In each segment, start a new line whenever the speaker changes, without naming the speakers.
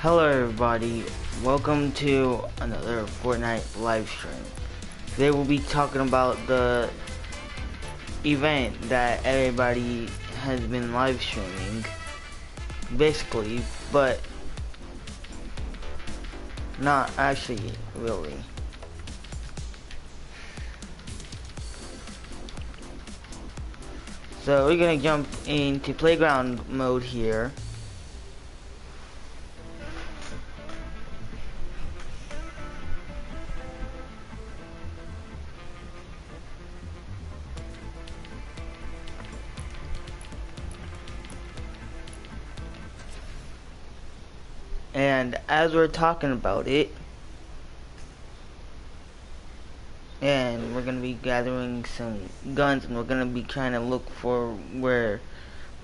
Hello everybody, welcome to another Fortnite live stream. Today we'll be talking about the event that everybody has been live streaming, basically, but not actually really. So we're gonna jump into playground mode here. And as we're talking about it, and we're gonna be gathering some guns, and we're gonna be trying to look for where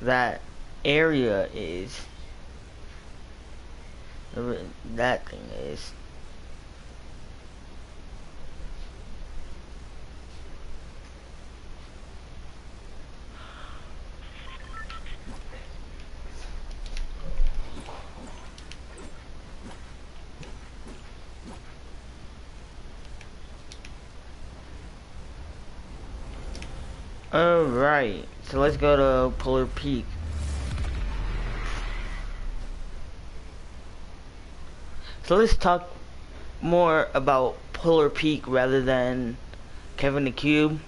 that area is. That thing is. Alright, so let's go to Polar Peak. So let's talk more about Polar Peak rather than Kevin the Cube.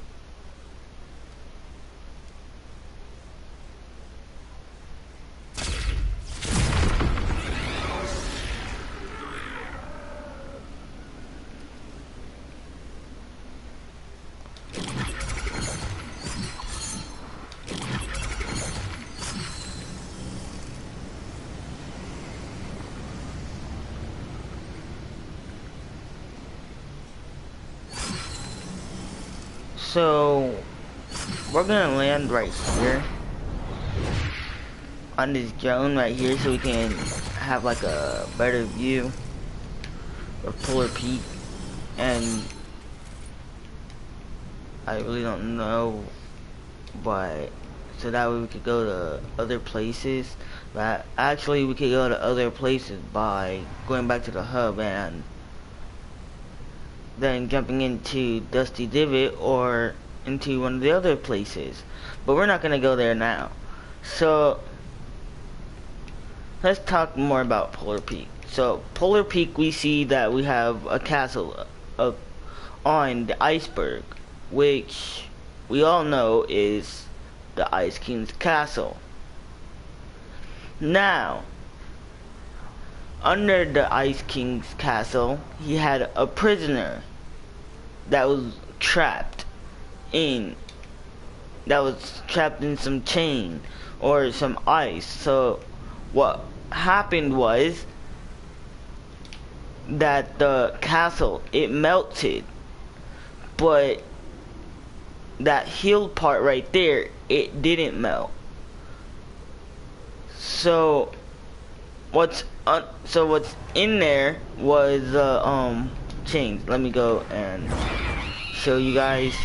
So we're gonna land right here on this drone right here, so we can have like a better view of Polar Peak. And I really don't know, but so that way we could go to other places. But actually we could go to other places by going back to the hub and then jumping into Dusty Divot or into one of the other places. But we're not gonna go there now. So let's talk more about Polar Peak. So Polar Peak, we see that we have a castle up on the iceberg, which we all know is the Ice King's castle. Now, under the Ice King's castle, he had a prisoner that was trapped in some chain or some ice. So what happened was that the castle, it melted, but that healed part right there, it didn't melt. So what's in there was chains. Let me go and show you guys.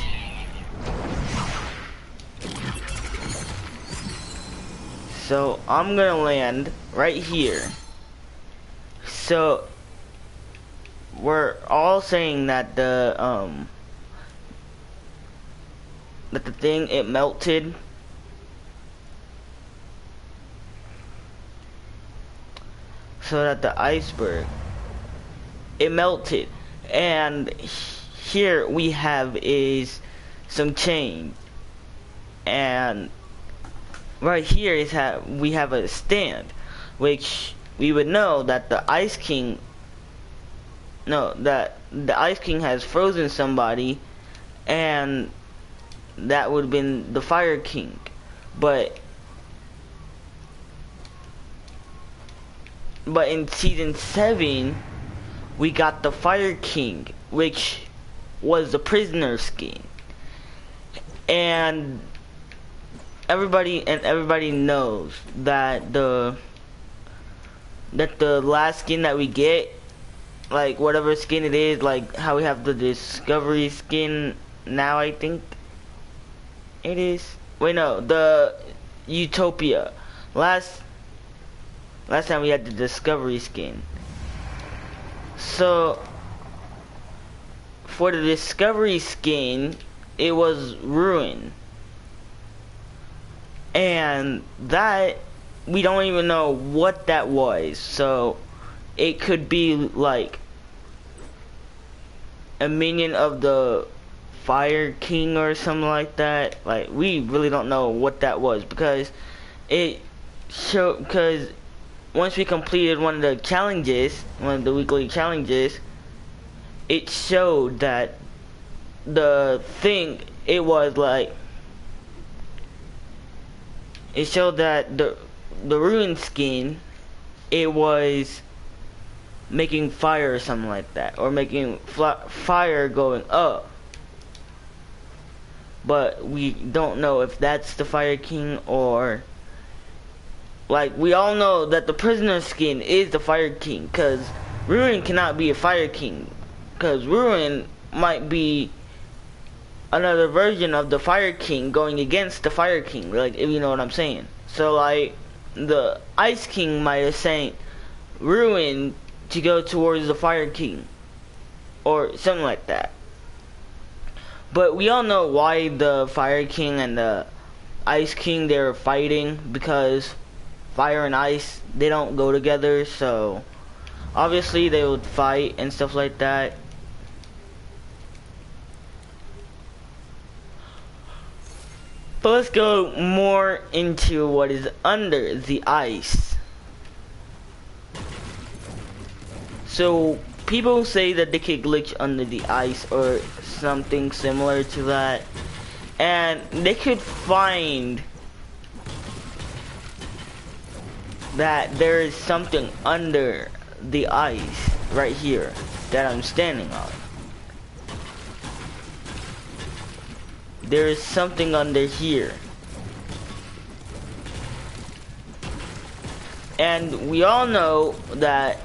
So I'm gonna land right here. So we're all saying that the thing, it melted. So that the iceberg, it melted, and here we have is some chain, and right here is we have a stand, which we would know that the Ice King has frozen somebody, and that would have been the Fire King. But in season 7 we got the Fire King, which was the prisoner skin, and everybody knows that the last skin that we get, like whatever skin it is, like how we have the Discovery skin now, I think it is. Wait, no, the Utopia. Last time we had the Discovery skin. So for the Discovery skin, it was Ruin. And that, we don't even know what that was. So it could be like a minion of the Fire King or something like that. Like, we really don't know what that was, because it showed, because once we completed one of the challenges, one of the weekly challenges, it showed that the thing, it was like, it showed that the Ruin skin, it was making fire or something like that, or making fire going up. But we don't know if that's the Fire King, or like, we all know that the prisoner skin is the Fire King, because Ruin cannot be a Fire King, because Ruin might be another version of the Fire King going against the Fire King, like, if you know what I'm saying. So like, the Ice King might have sent Ruin to go towards the Fire King, or something like that. But we all know why the Fire King and the Ice King, they're fighting, because fire and ice, they don't go together, so obviously they would fight and stuff like that. But let's go more into what is under the ice. So people say that they could glitch under the ice or something similar to that, and they could find that there is something under the ice right here that I'm standing on. There is something under here. And we all know that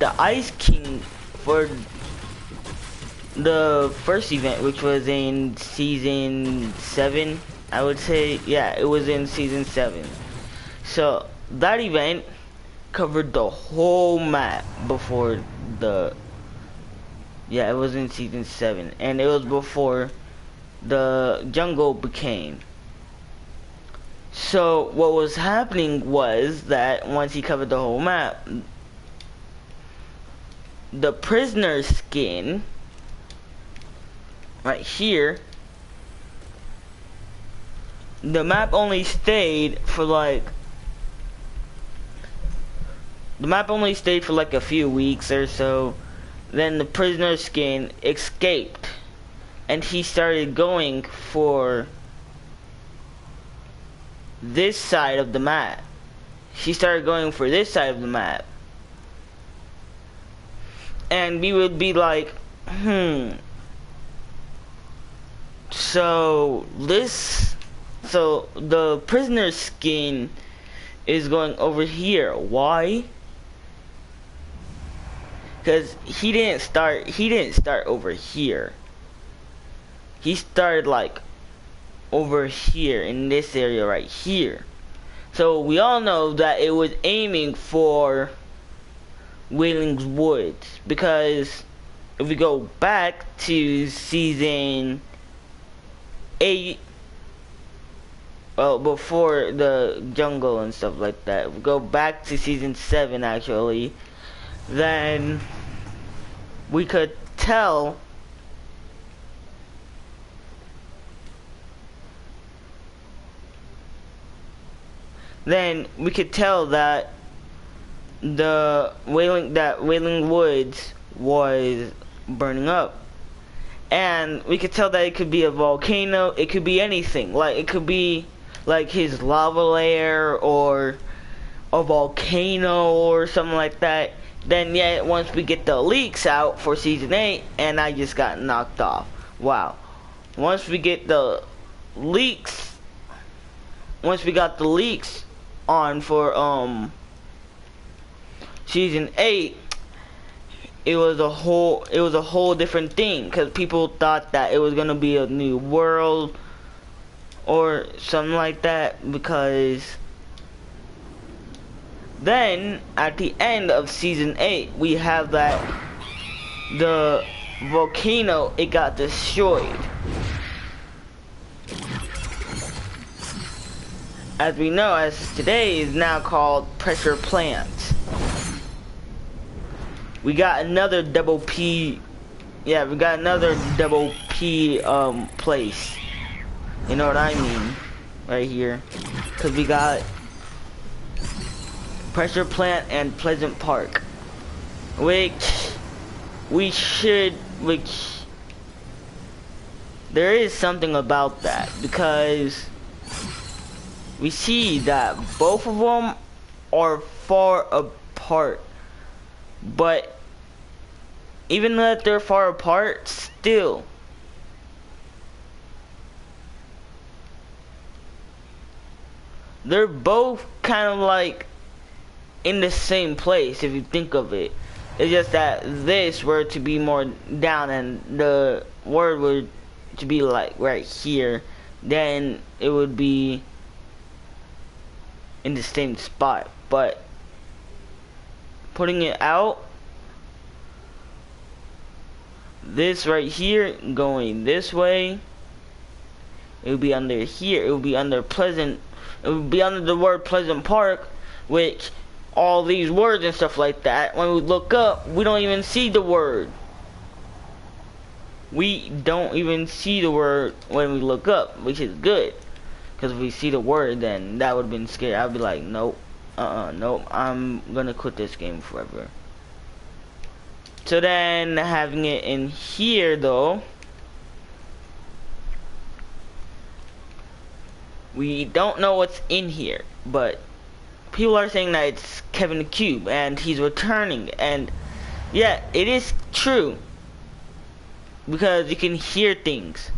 the Ice King for the first event, which was in season 7, I would say, yeah, it was in season 7. So that event covered the whole map before the, yeah, it was in season 7, and it was before the jungle became. So what was happening was that once he covered the whole map, the prisoner skin right here, the map only stayed for like, a few weeks or so. Then the prisoner skin escaped, and he started going for this side of the map. He started going for this side of the map. And we would be like, so the prisoner skin is going over here. Why? Because he didn't start over here. He started like over here in this area right here. So we all know that it was aiming for Whaling's Woods, because if we go back to season 8, well, before the jungle and stuff like that, if we go back to season 7 actually, then we could tell that the Wailing Woods was burning up, and we could tell that it could be a volcano, it could be anything, like it could be like his lava lair or a volcano or something like that. Then yet once we get the leaks out for season 8, and I just got knocked off. Wow. Once we get the leaks, once we got the leaks on for season 8, it was a whole different thing, because people thought that it was gonna be a new world or something like that, because Then at the end of season 8, we have that the volcano, it got destroyed. As we know, as today is now called pressure plant. We got another double P. Yeah, we got another double P place. You know what I mean? Right here. Cause we got pressure plant and Pleasant Park. Which there is something about that, because we see that both of them are far apart, but even though they're far apart, still they're both kind of like in the same place if you think of it. It's just that this were to be more down and the word were to be like right here, then it would be in the same spot. But putting it out, this right here going this way, it would be under here, it would be under Pleasant, it would be under the word Pleasant Park, which all these words and stuff like that, when we look up, we don't even see the word. We don't even see the word when we look up, which is good. Because if we see the word, then that would have been scary. I'd be like, nope, nope, I'm gonna quit this game forever. So then, having it in here, though, we don't know what's in here, but people are saying that it's Kevin the Cube, and he's returning, and yeah, it is true, because you can hear things.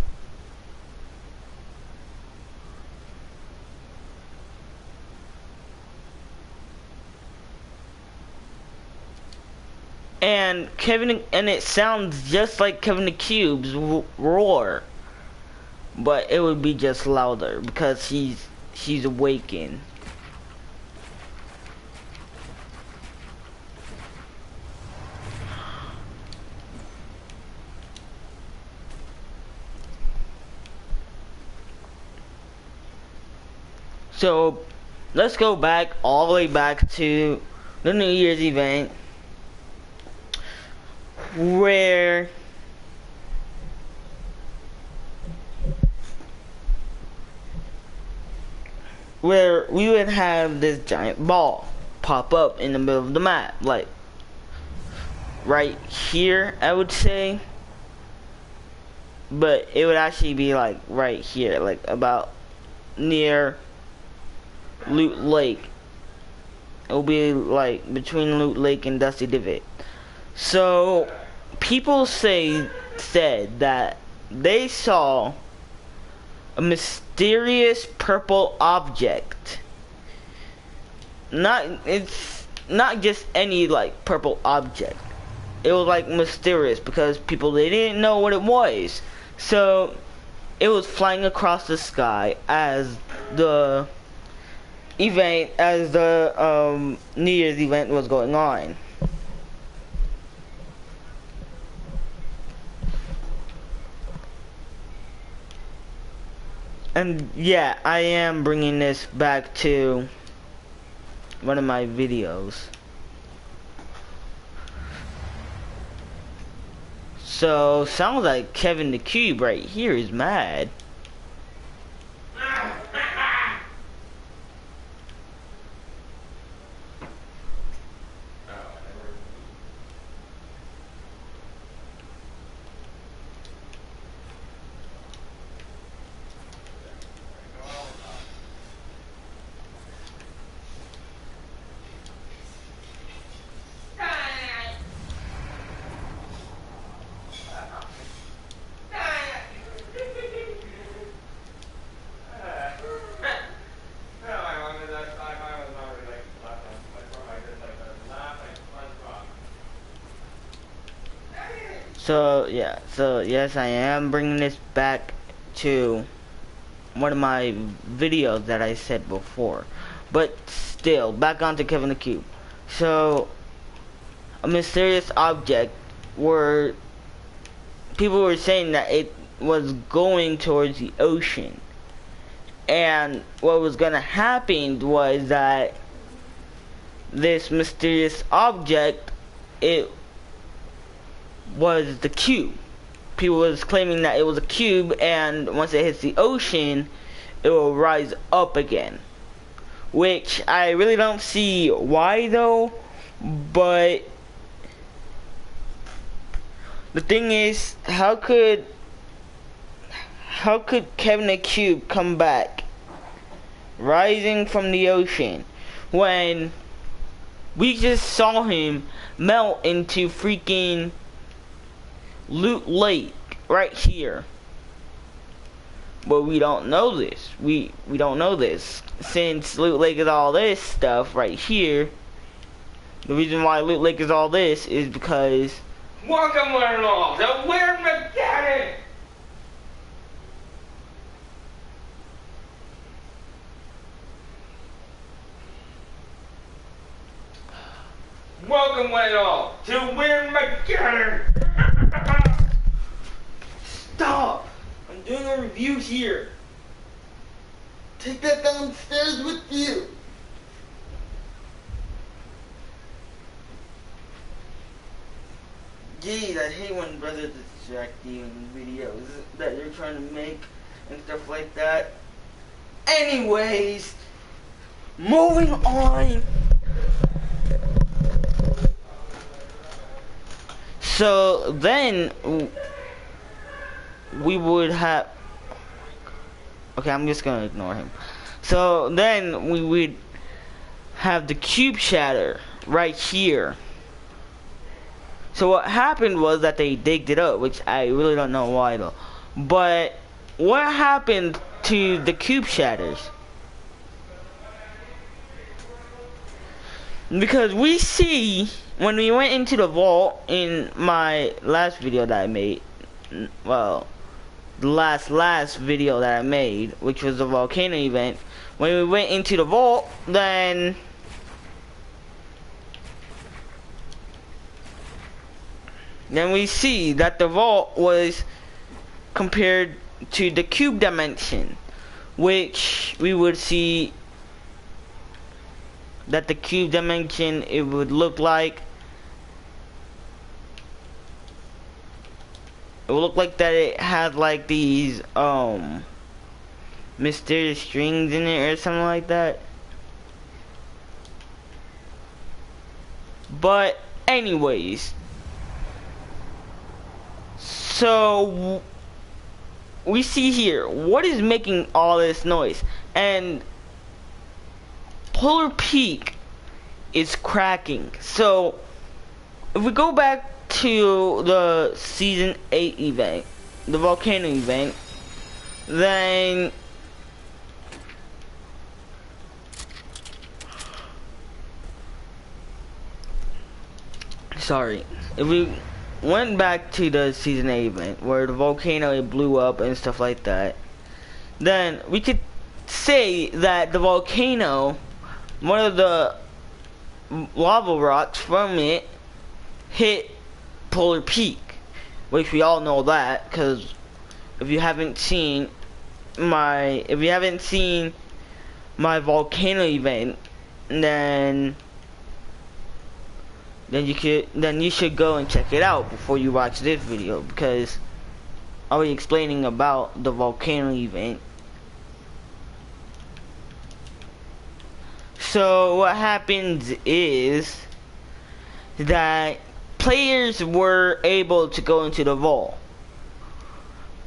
And it sounds just like Kevin the Cube's roar, but it would be just louder because he's awakened. So let's go back all the way back to the New Year's event, where we would have this giant ball pop up in the middle of the map, like right here, I would say, but it would actually be like right here, like about near Loot Lake. It will be like between Loot Lake and Dusty Divot. So people said that they saw a mysterious purple object. It's not just any like purple object. It was like mysterious because they didn't know what it was. So it was flying across the sky as the event, as the New Year's event was going on. And yeah, I am bringing this back to one of my videos. So sounds like Kevin the Cube right here is mad. So yeah, so yes, I am bringing this back to one of my videos that I said before, But still, back onto Kevin the Cube. So, a mysterious object where people were saying that it was going towards the ocean. And what was gonna happen was that this mysterious object, it was the cube. People was claiming that it was a cube, and once it hits the ocean, it will rise up again. Which I really don't see why though, but the thing is, how could Kevin the Cube come back rising from the ocean when we just saw him melt into freaking Loot Lake right here? But we don't know this. We don't know this. Since Loot Lake is all this stuff right here, the reason why Loot Lake is all this is because welcome one and all to Weird Mechanic! Welcome one and all to Weird Mechanic! Stop! I'm doing a review here. Take that downstairs with you. Geez, I hate when brothers distract you in videos that you're trying to make and stuff like that. Anyways, moving on. So then we would have, okay, I'm just gonna ignore him. So then we would have the cube shatter right here. So what happened was that they digged it up, which I really don't know why though. But what happened to the cube shatters? Because we see when we went into the vault in my last video that I made, well, the last video that I made, which was the volcano event, when we went into the vault, then we see that the vault was compared to the cube dimension, which we would see that the cube dimension, it would look like, it would look like that it had like these mysterious strings in it or something like that. But anyways, so we see here what is making all this noise, and Polar Peak is cracking. So if we go back to the season 8 event, the volcano event, then sorry, if we went back to the season 8 event where the volcano, it blew up and stuff like that, then we could say that the volcano, one of the lava rocks from it hit Polar Peak, which we all know that, because if you haven't seen my volcano event, then you should go and check it out before you watch this video, because I'll be explaining about the volcano event. So what happens is that players were able to go into the vault.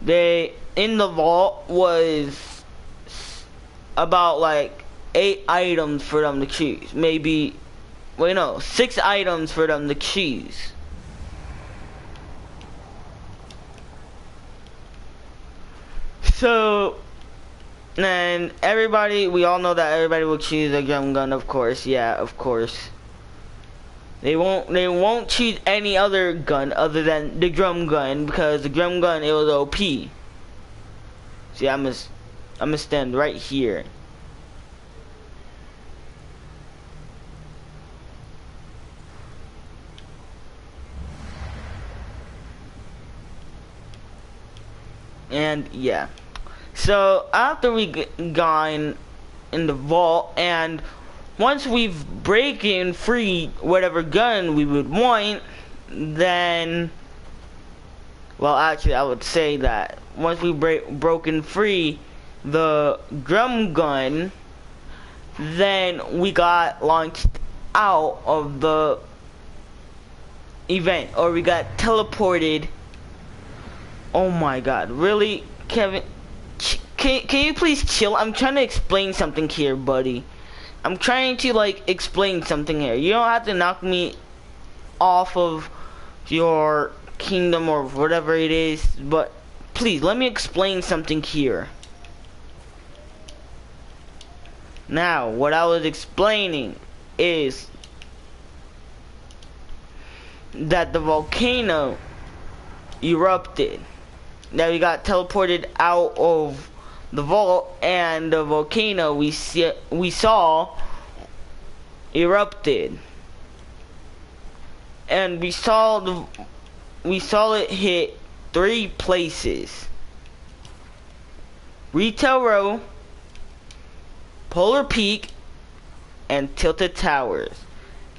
In the vault was about like 8 items for them to choose. Maybe, wait, no, 6 items for them to choose. So, and everybody, we all know that everybody will choose a drum gun, of course. Yeah, of course. They won't choose any other gun other than the drum gun, because the drum gun, it was OP. See, I'm gonna stand right here. And yeah. So after we gone in the vault, and once we've breaking free whatever gun we would want, then, well, actually I would say that once we broken free the drum gun, then we got launched out of the event, or we got teleported. Oh my god, really, Kevin? Can you please chill? I'm trying to explain something here, buddy. I'm trying to, like, explain something here. You don't have to knock me off of your kingdom or whatever it is, but please, let me explain something here. Now, what I was explaining is that the volcano erupted. That we got teleported out of the vault, and the volcano we saw erupted, and we saw it hit 3 places: Retail Row, Polar Peak, and Tilted Towers.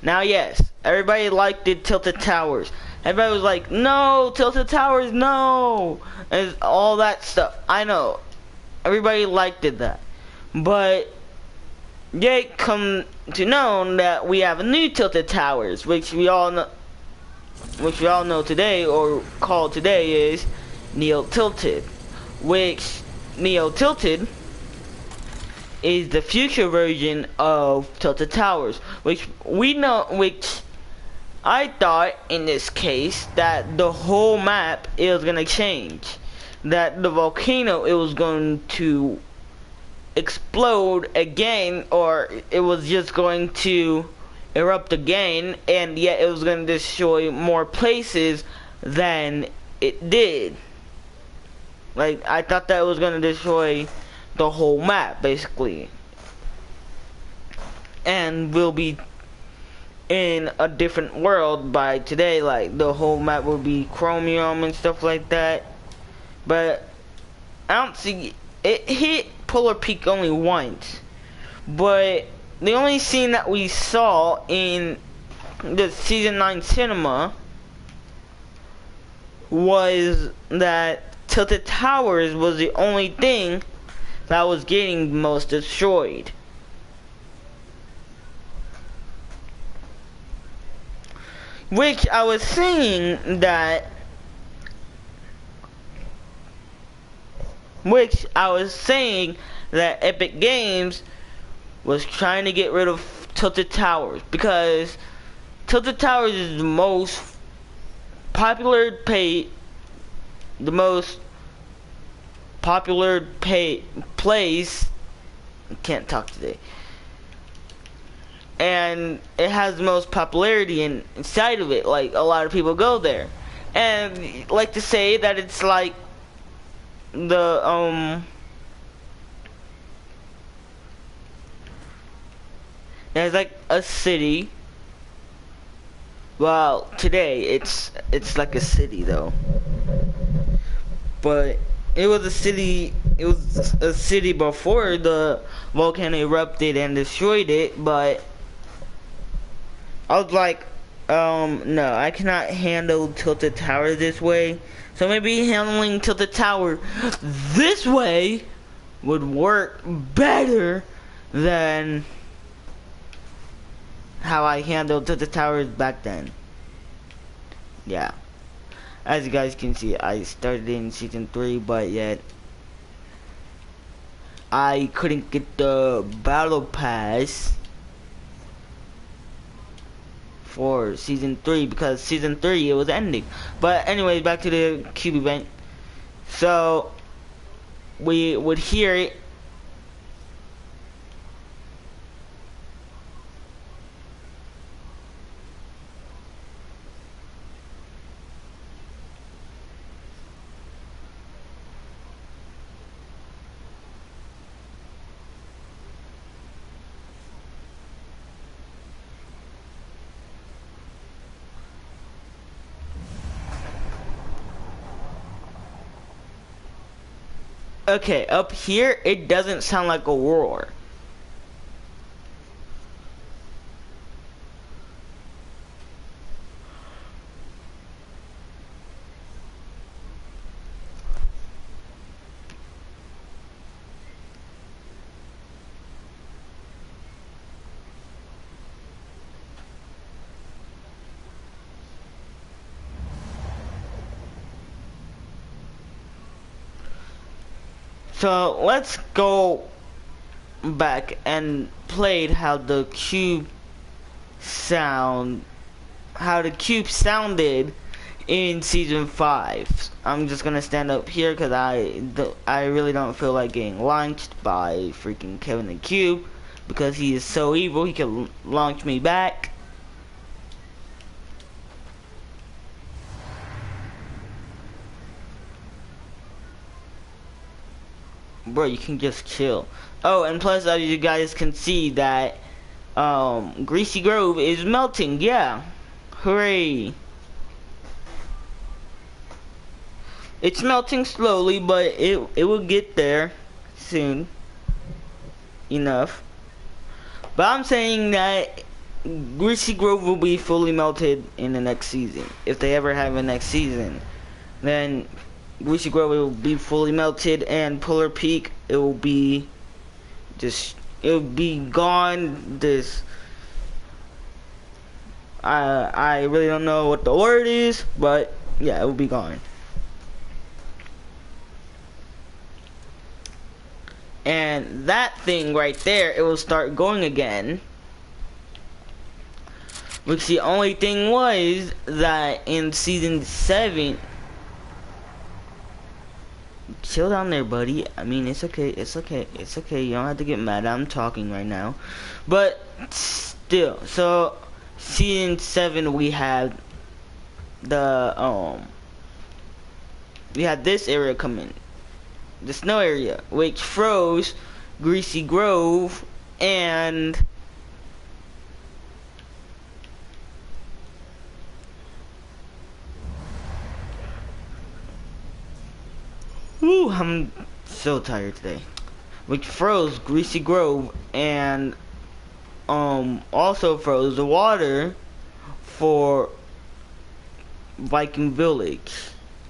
Now, yes, everybody liked the Tilted Towers. Everybody was like, no, Tilted Towers, no, and all that stuff. I know, everybody liked it that, but yet come to know that we have a new Tilted Towers, which we all know today, or call today, is Neo Tilted, which Neo Tilted is the future version of Tilted Towers, which I thought in this case that the whole map is gonna change, that the volcano, it was going to explode again, or it was just going to erupt again, and yet it was going to destroy more places than it did. Like, I thought that it was going to destroy the whole map, basically, and we'll be in a different world by today. Like, the whole map will be chromium and stuff like that. But I don't see it hit Polar Peak only once, but the only scene that we saw in the season 9 cinema was that Tilted Towers was the only thing that was getting most destroyed. Which I was saying that Epic Games was trying to get rid of Tilted Towers, because Tilted Towers is the most popular place I can't talk today, and it has the most popularity inside of it. Like, a lot of people go there, and like to say that it's like there's like a city. Well, today it's like a city though, but it was a city before the volcano erupted and destroyed it. But I was like, no, I cannot handle Tilted Tower this way. So maybe handling Tilted Tower this way would work better than how I handled Tilted Towers back then. Yeah. As you guys can see, I started in season 3, but yet I couldn't get the battle pass for season 3 because season 3 it was ending. But anyways, back to the cube event. So we would hear it. Okay, up here it doesn't sound like a roar. So let's go back and played how the cube sounded in season 5. I'm just gonna stand up here because I really don't feel like getting launched by freaking Kevin the Cube, because he is so evil. He can launch me back. Bro, you can just chill. Oh, and plus, you guys can see that Greasy Grove is melting. Yeah, hooray! It's melting slowly, but it will get there soon enough. But I'm saying that Greasy Grove will be fully melted in the next season. If they ever have a next season, then Greasy Grove will be fully melted, and Polar Peak, it will be gone. I really don't know what the word is, but yeah, it will be gone. And that thing right there, it will start going again. Which the only thing was that in season 7, chill down there, buddy. I mean, it's okay, it's okay, it's okay. You don't have to get mad. I'm talking right now. But still, so season 7 we had this area come in. The snow area, which froze Greasy Grove, and woo, I'm so tired today. Which froze Greasy Grove, and also froze the water for Viking Village,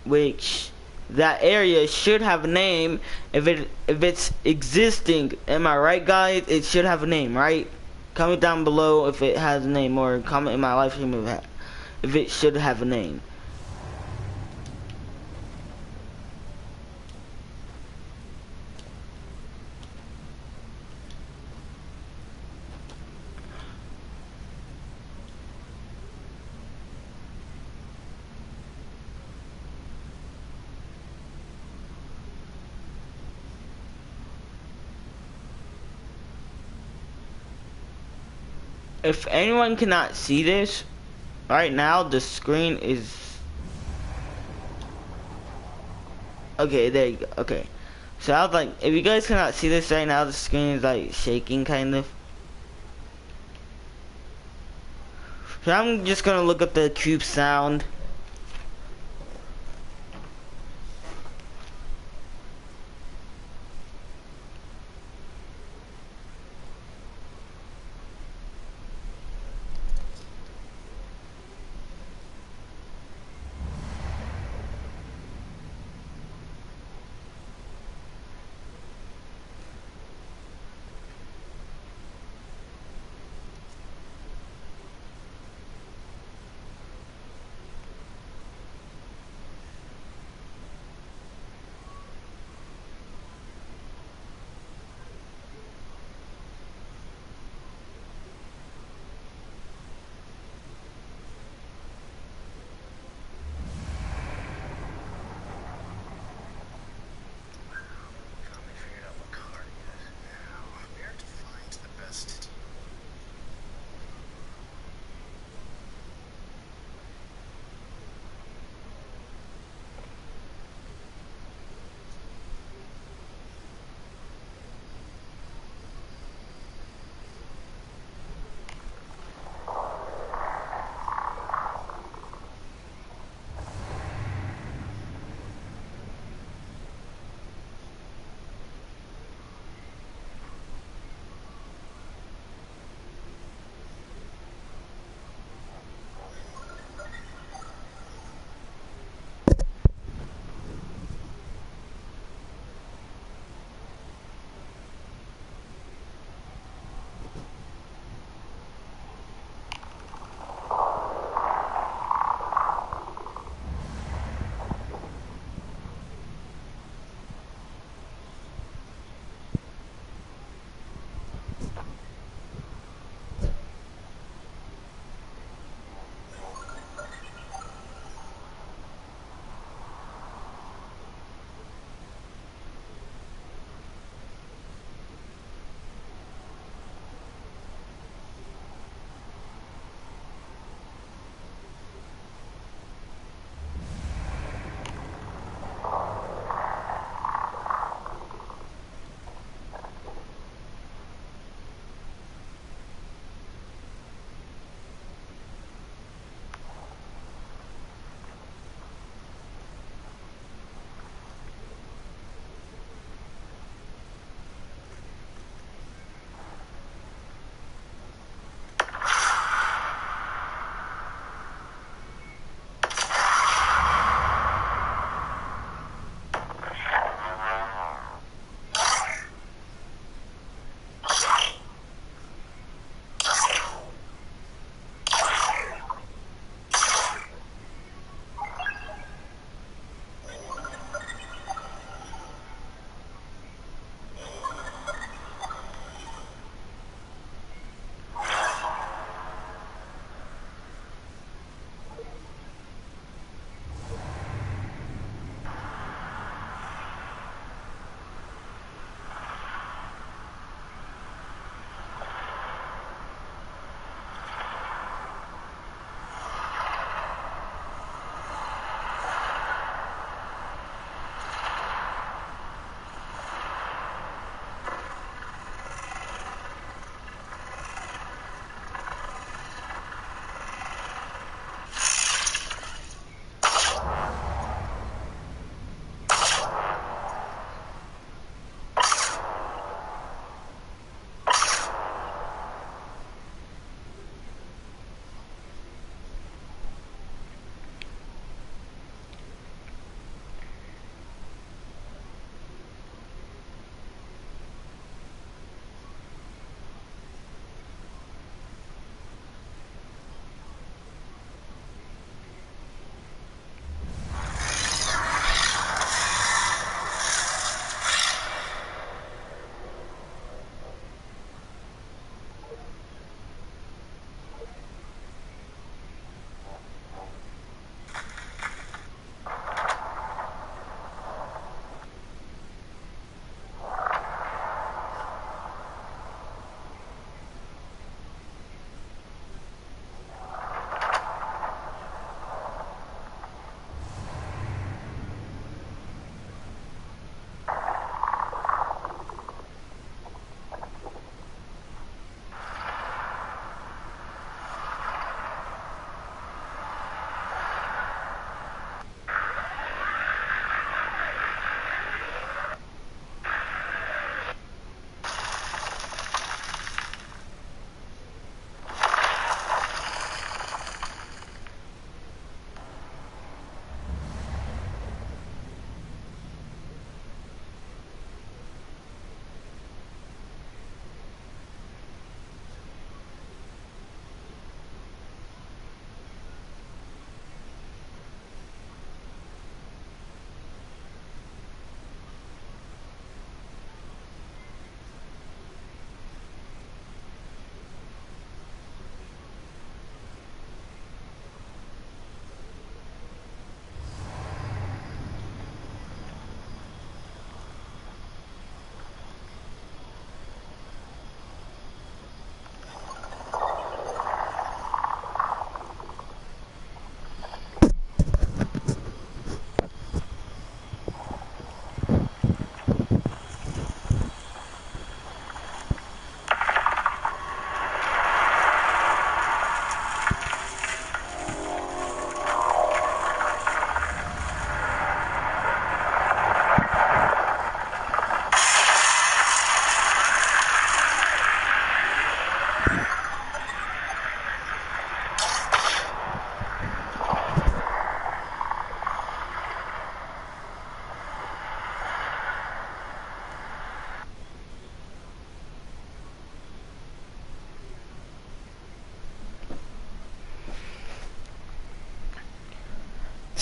which that area should have a name. If it's existing, am I right, guys? It should have a name, right? Comment down below if it has a name, or comment in my live stream if it should have a name. If anyone cannot see this right now, the screen is okay. There you go. Okay, so I was like, if you guys cannot see this right now, the screen is like shaking kind of. So I'm just gonna look up the cube sound.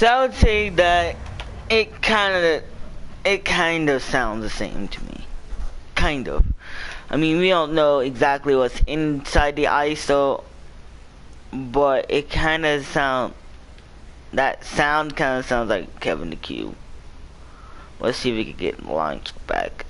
So I would say that it kind of sounds the same to me. Kind of. I mean, we don't know exactly what's inside the ice, though, but it kind of that sound kind of sounds like Kevin the Cube. Let's see if we can get launched back.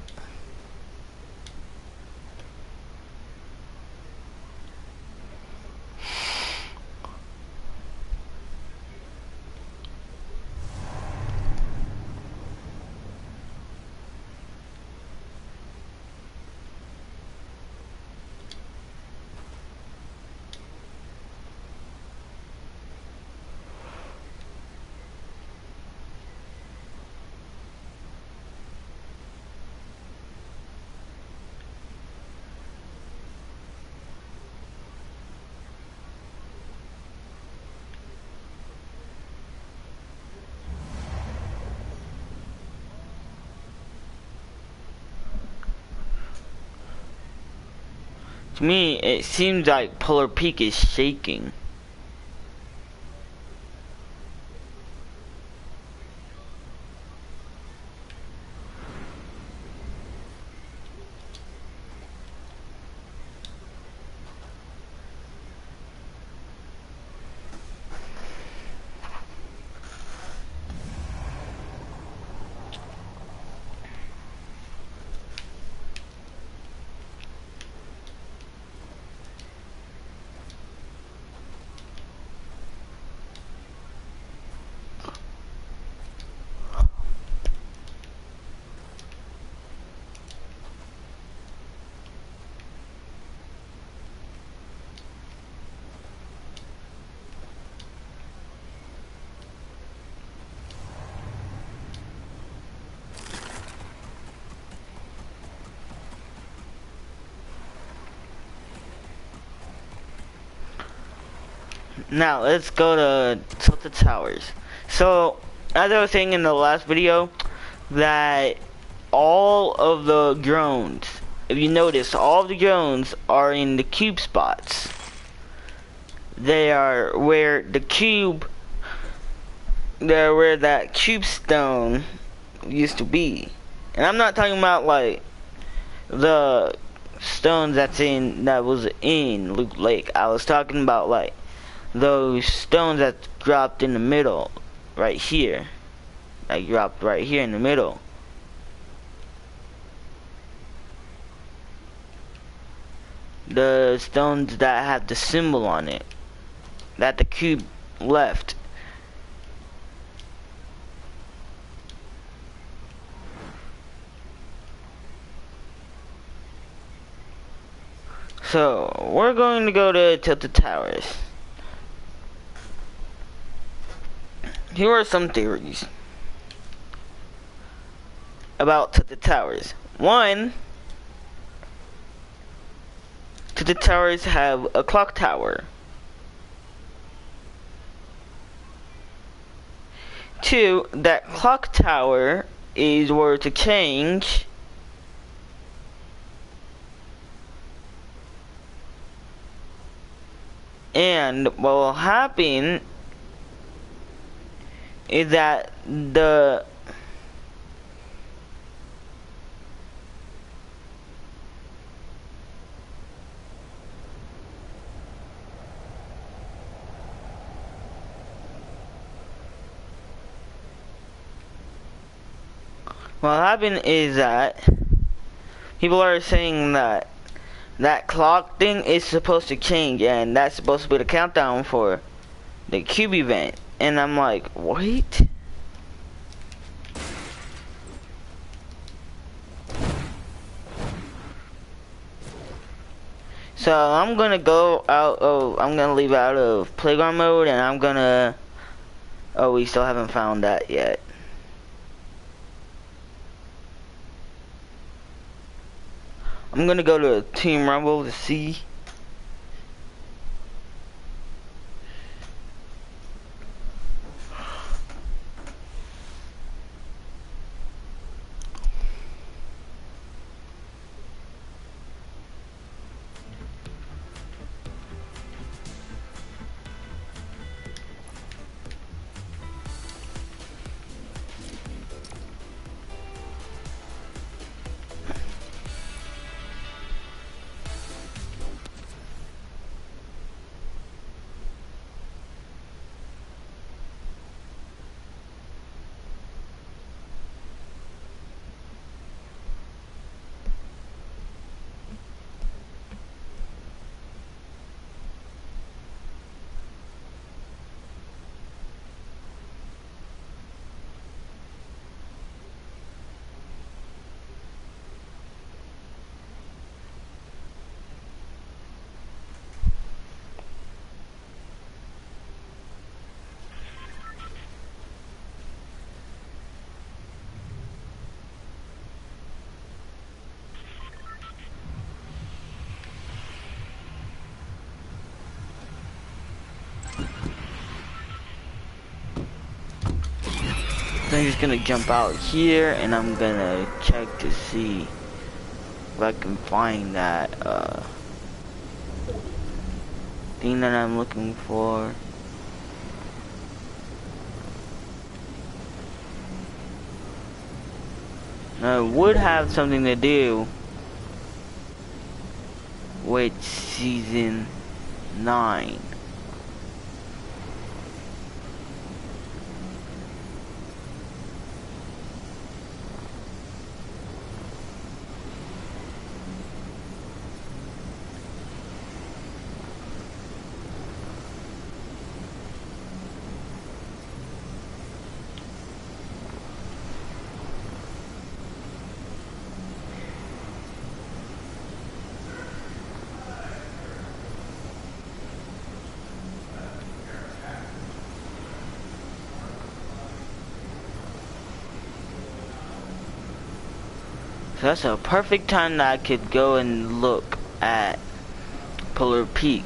To me, it seems like Polar Peak is shaking. Now let's go to Tilted Towers. So, as I was saying in the last video, that all of the drones, if you notice, all of the drones are in the cube spots. They are where the cube, they're where that cube stone used to be. And I'm not talking about like the stones that was in Luke Lake. I was talking about like those stones that dropped in the middle, right here. That dropped right here in the middle. The stones that have the symbol on it, that the cube left. So, we're going to go to Tilted Towers. Here are some theories about Tilted Towers. One, Tilted Towers have a clock tower. Two, that clock tower is were to change. And what will happen is that what happened is that people are saying that that clock thing is supposed to change, and that's supposed to be the countdown for the cube event. And I'm like, wait. So I'm gonna go out of, I'm gonna leave out of playground mode, and I'm gonna, oh, we still haven't found that yet. I'm gonna go to Team Rumble to see. So I'm just gonna jump out here and I'm gonna check to see if I can find that thing that I'm looking for. Now, it would have something to do with season 9. So that's a perfect time that I could go and look at Polar Peak.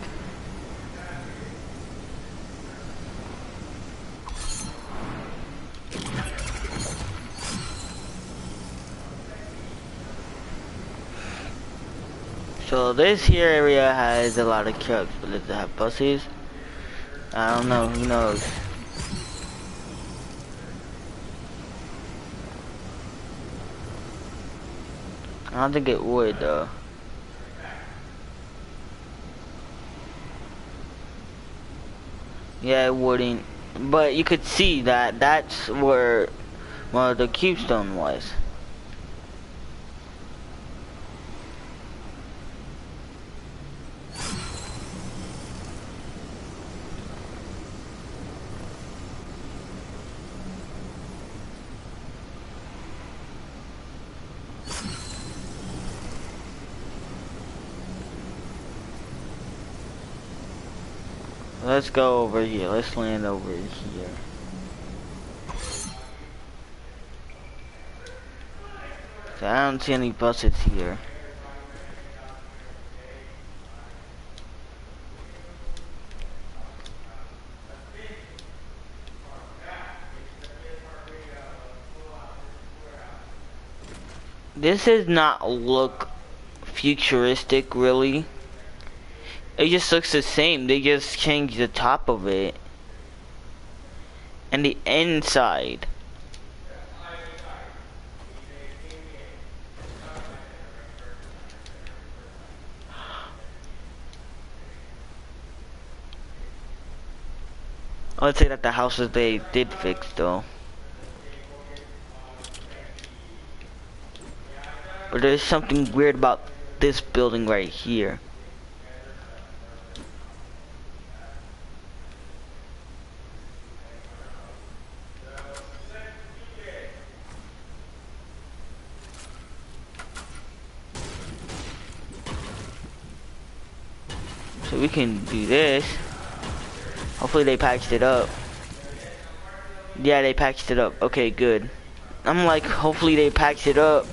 So this here area has a lot of trucks, but does it have buses? I don't know, who knows? I don't think it would though. Yeah, it wouldn't. But you could see that that's where, well, the cubestone was. Let's go over here. Let's land over here. So I don't see any buses here. This does not look futuristic, really. It just looks the same. They just changed the top of it and the inside. I would say that the houses they did fix though. But there's something weird about this building right here. So we can do this. Hopefully they patched it up. Yeah, they patched it up. Okay, good. I'm like, hopefully they patched it up.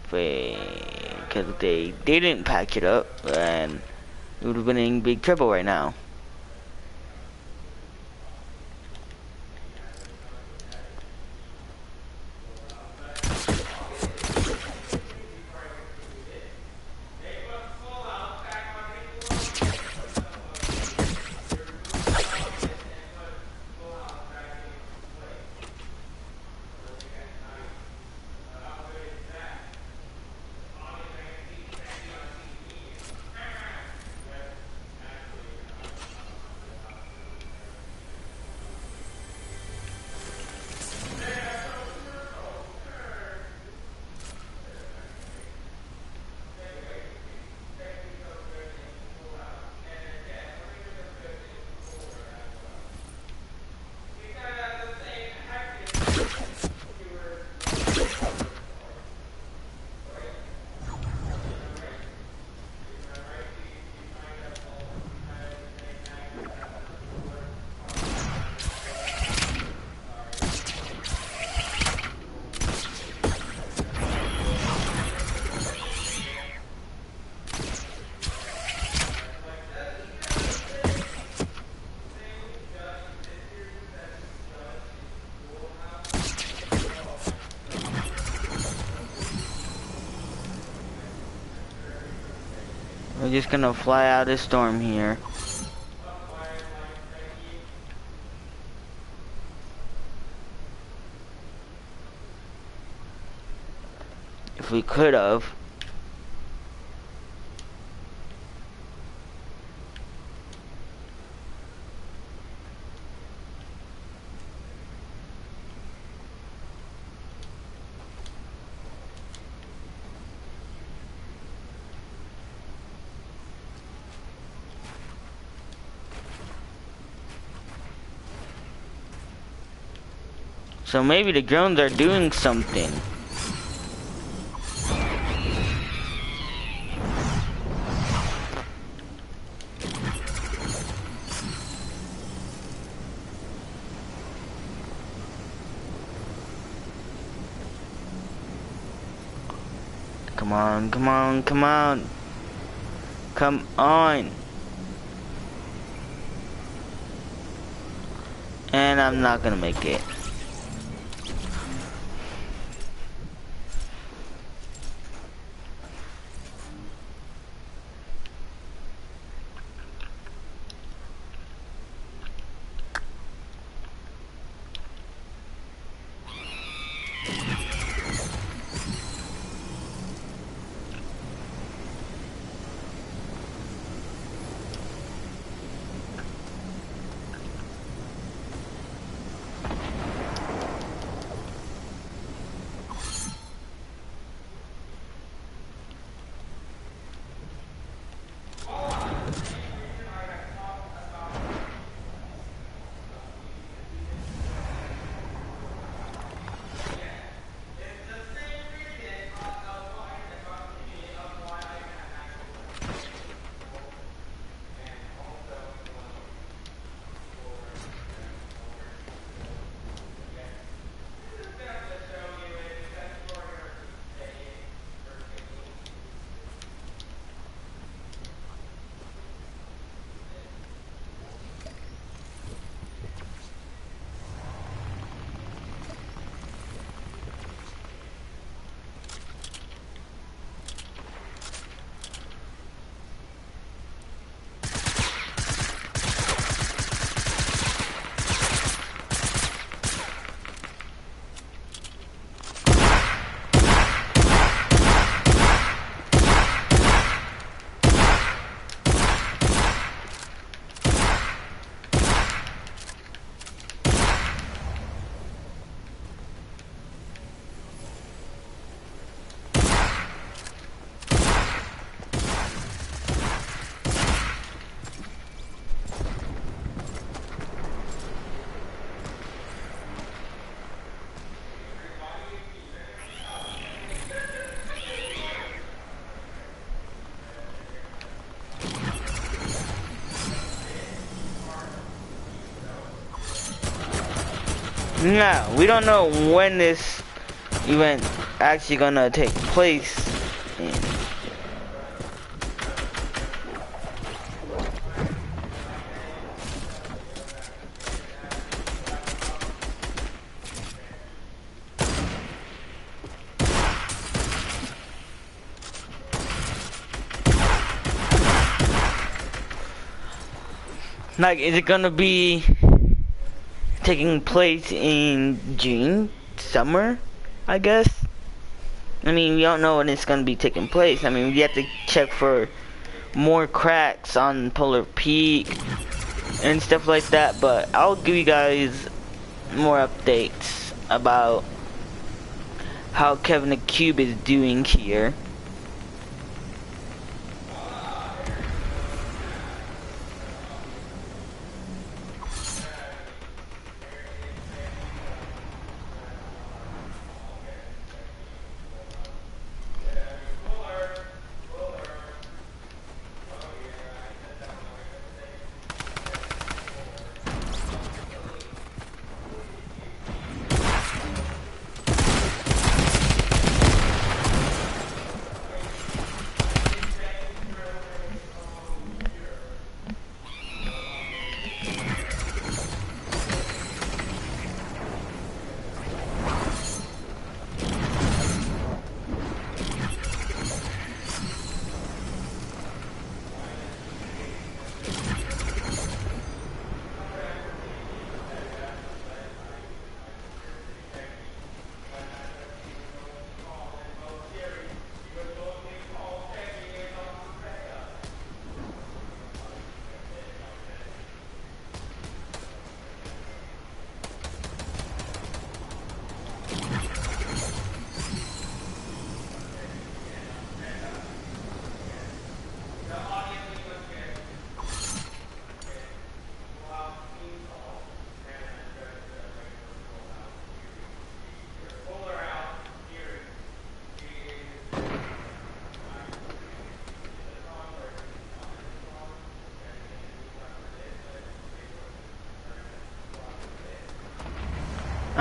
Because if they didn't patch it up, then we would have been in big trouble right now. We're just gonna fly out of storm here. If we could have. So maybe the drones are doing something. Come on, come on, come on. Come on. And I'm not gonna make it. No, we don't know when this event actually gonna take place. Like, is it gonna be taking place in June, summer, I guess? I mean, we don't know when it's gonna be taking place. I mean, we have to check for more cracks on Polar Peak and stuff like that, but I'll give you guys more updates about how Kevin the Cube is doing here.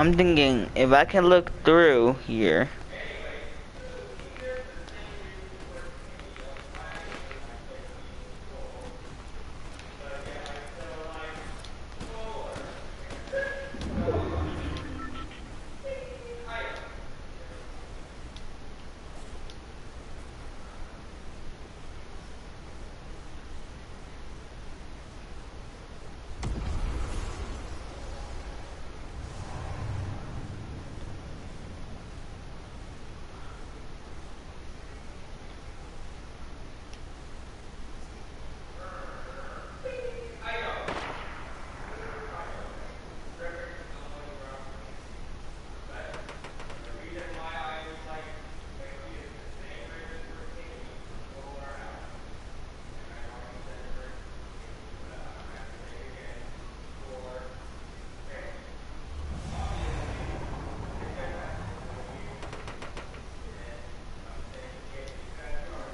I'm thinking if I can look through here.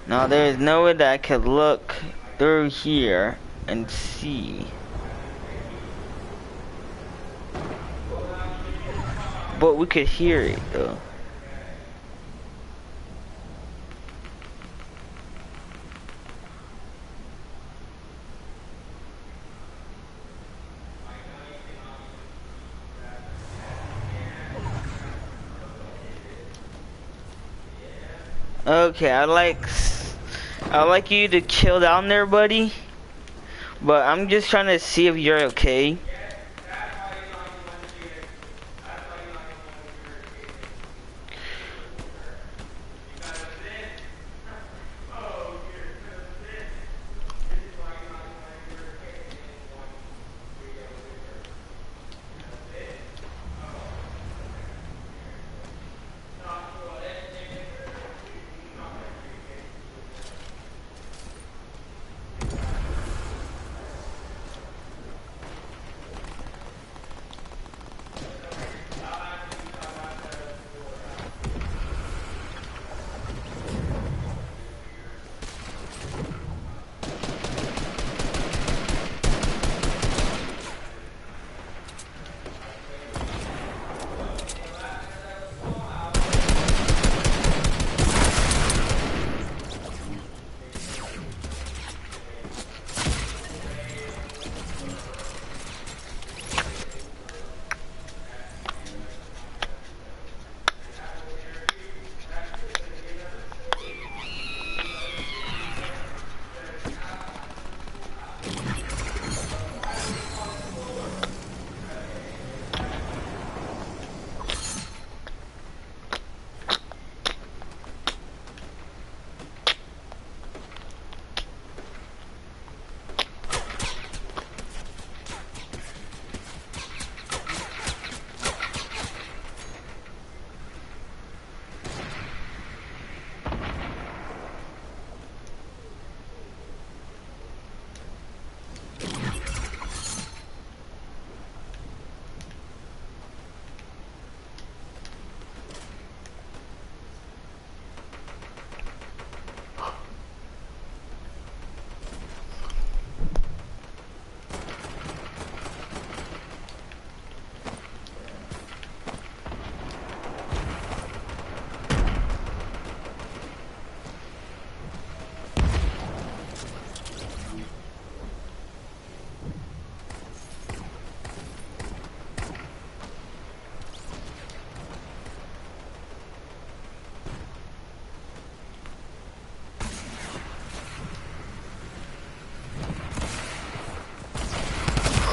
Now there is no way that I could look through here and see. But we could hear it though. Okay, I'd like you to chill down there, buddy. But I'm just trying to see if you're okay.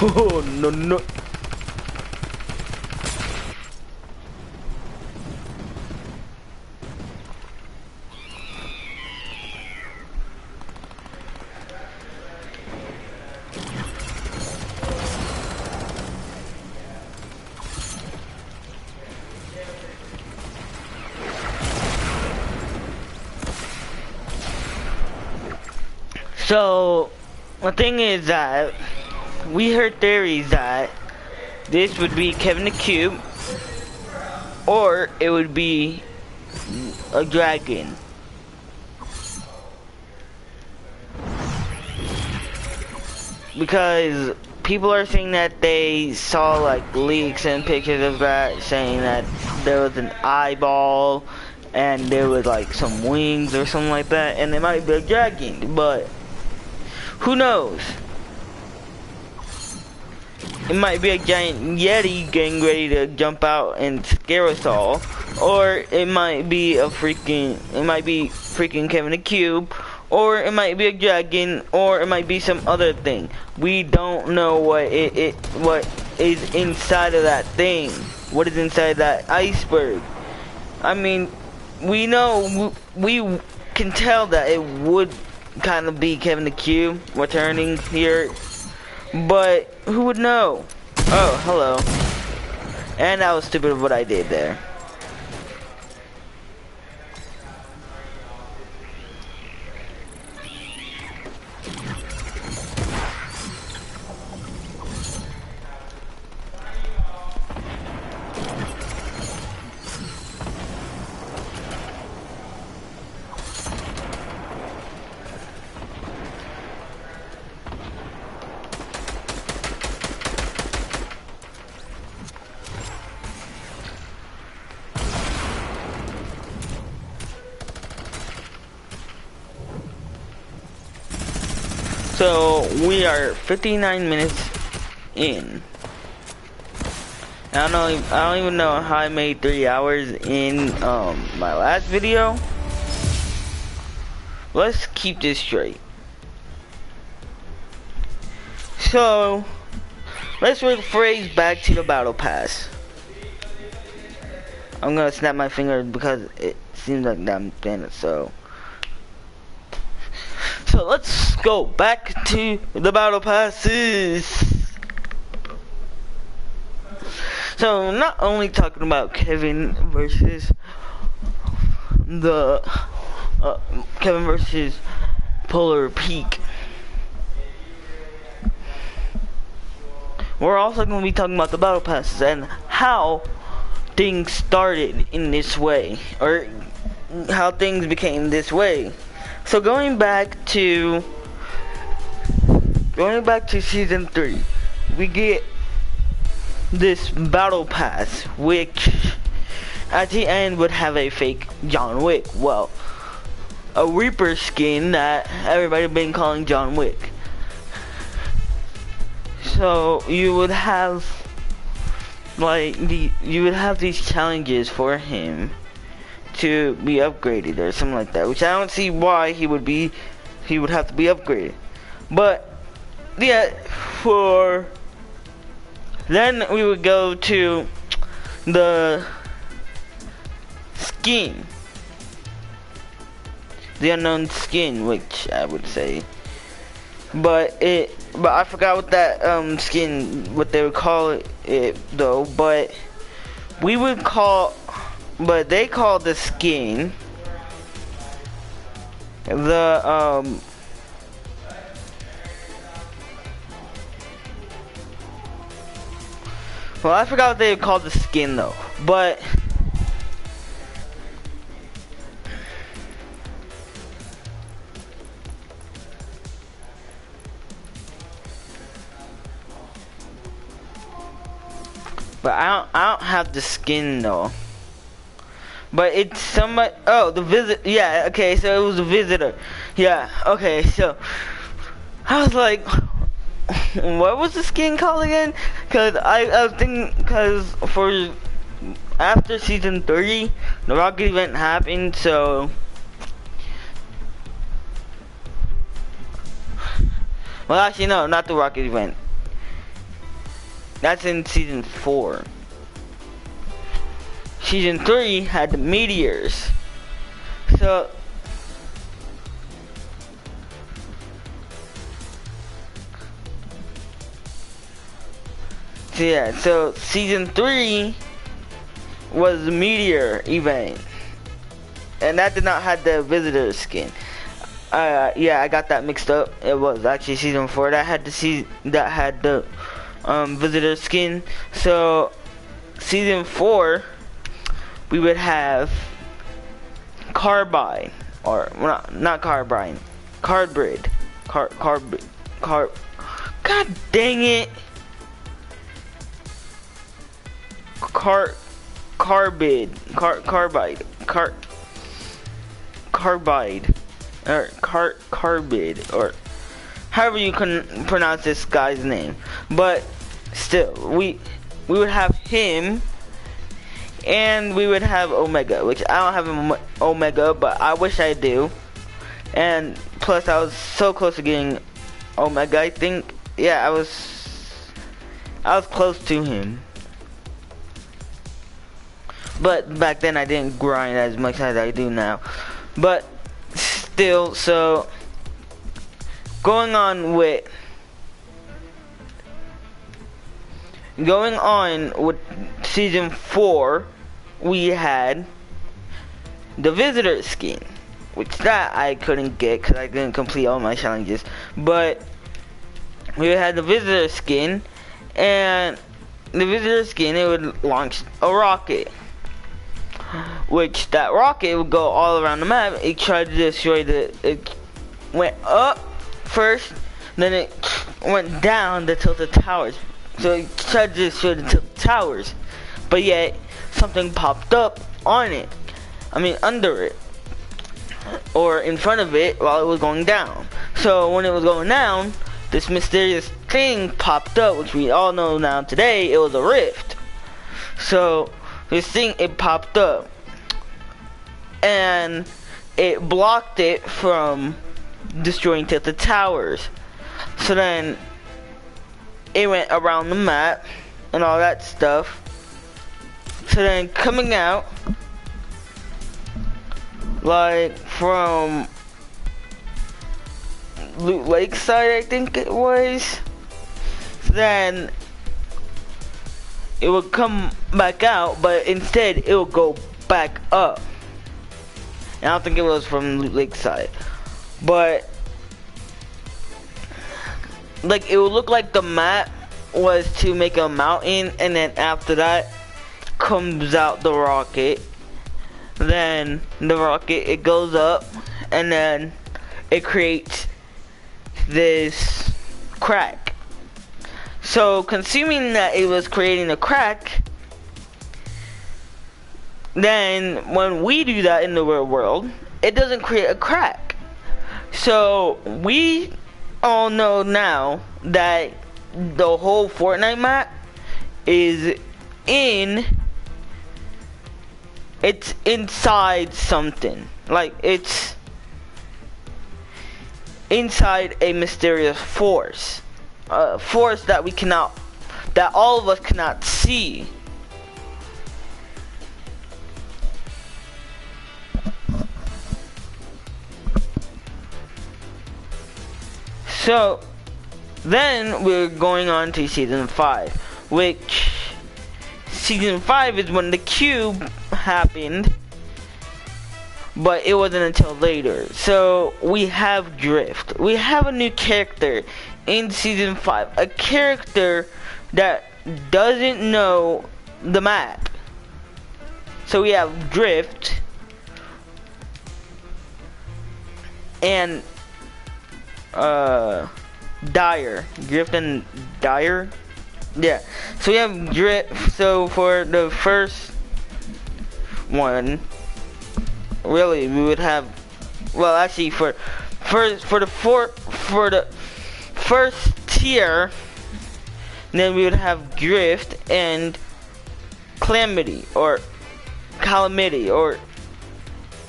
Oh, no, no. So, the thing is that we heard theories that this would be Kevin the Cube, or it would be a dragon. Because people are saying that they saw like leaks and pictures of that, saying that there was an eyeball and there was like some wings or something like that, and it might be a dragon, but who knows? It might be a giant yeti getting ready to jump out and scare us all, or it might be freaking Kevin the Cube, or it might be a dragon, or it might be some other thing. We don't know what what is inside of that thing. What is inside that iceberg? I mean, we know, we can tell that it would kind of be Kevin the Cube returning here, but who would know? Oh, hello. And that was stupid what I did there. So we are 59 minutes in. I don't even know how I made 3 hours in my last video. Let's keep this straight. So let's rephrase back to the battle pass. I'm gonna snap my finger because it seems like I'm doing it. So let's go back to the battle passes. So not only talking about Kevin versus Polar Peak, we're also going to be talking about the battle passes and how things started in this way, or how things became this way. So going back to season 3, we get this battle pass, which at the end would have a fake John Wick. Well, a Reaper skin that everybody been calling John Wick. So you would have these challenges for him to be upgraded or something like that, which I don't see why he would have to be upgraded. But yeah, then we would go to the skin, the unknown skin, which I would say, but I forgot what that skin, what they would call it though. But they call the skin the well, I forgot what they called the skin though, but I don't have the skin though. But it's somebody. Oh, the visit. Yeah. Okay. So it was a visitor. Yeah. Okay. So I was like, what was the skin called again? Cause I was thinking, cause for after season 3, the rocket event happened. So well, actually no, not the rocket event. That's in season 4. Season 3 had the meteors. So yeah, so season 3 was the meteor event, and that did not have the visitor skin. Yeah, I got that mixed up. It was actually season 4 that had the visitor skin. So season 4, we would have carbide, or well, not carbide, carbrid, God dang it. Carbide, or carbide, or however you can pronounce this guy's name. But still, we would have him, and we would have Omega, which I don't have Omega, but I wish I do. And plus, I was so close to getting Omega. I think, yeah, I was close to him. But back then I didn't grind as much as I do now. But still, so going on with season 4, we had the visitor skin, which that I couldn't get because I didn't complete all my challenges. But we had the visitor skin, and the visitor skin, it would launch a rocket, which that rocket would go all around the map. It tried to destroy it went up first, then it went down the tilted towers. So it tried to destroy the tilted towers, but yet something popped up on it. I mean, under it, or in front of it while it was going down. So when it was going down, this mysterious thing popped up, which we all know now today, it was a rift. So this thing, it popped up, and it blocked it from destroying tilted towers. So then it went around the map and all that stuff. So then coming out, like from Loot Lakeside, I think it was, then it would come back out, but instead it would go back up. And I don't think it was from Loot Lakeside, but like it would look like the map was to make a mountain, and then after that comes out the rocket. Then the rocket, it goes up, and then it creates this crack. So consuming that it was creating a crack, then when we do that in the real world, it doesn't create a crack. So we all know now that the whole Fortnite map is it's inside something. Like it's inside a mysterious force. A force that that all of us cannot see. So then we're going on to season 5, which season 5 is when the cube happened, but it wasn't until later. So we have Drift. We have a new character in season 5, a character that doesn't know the map. So we have Drift and Drift and Dyer. Yeah, so we have Drift. So for the first one, really we would have, well actually for the first tier, then we would have Drift and Calamity or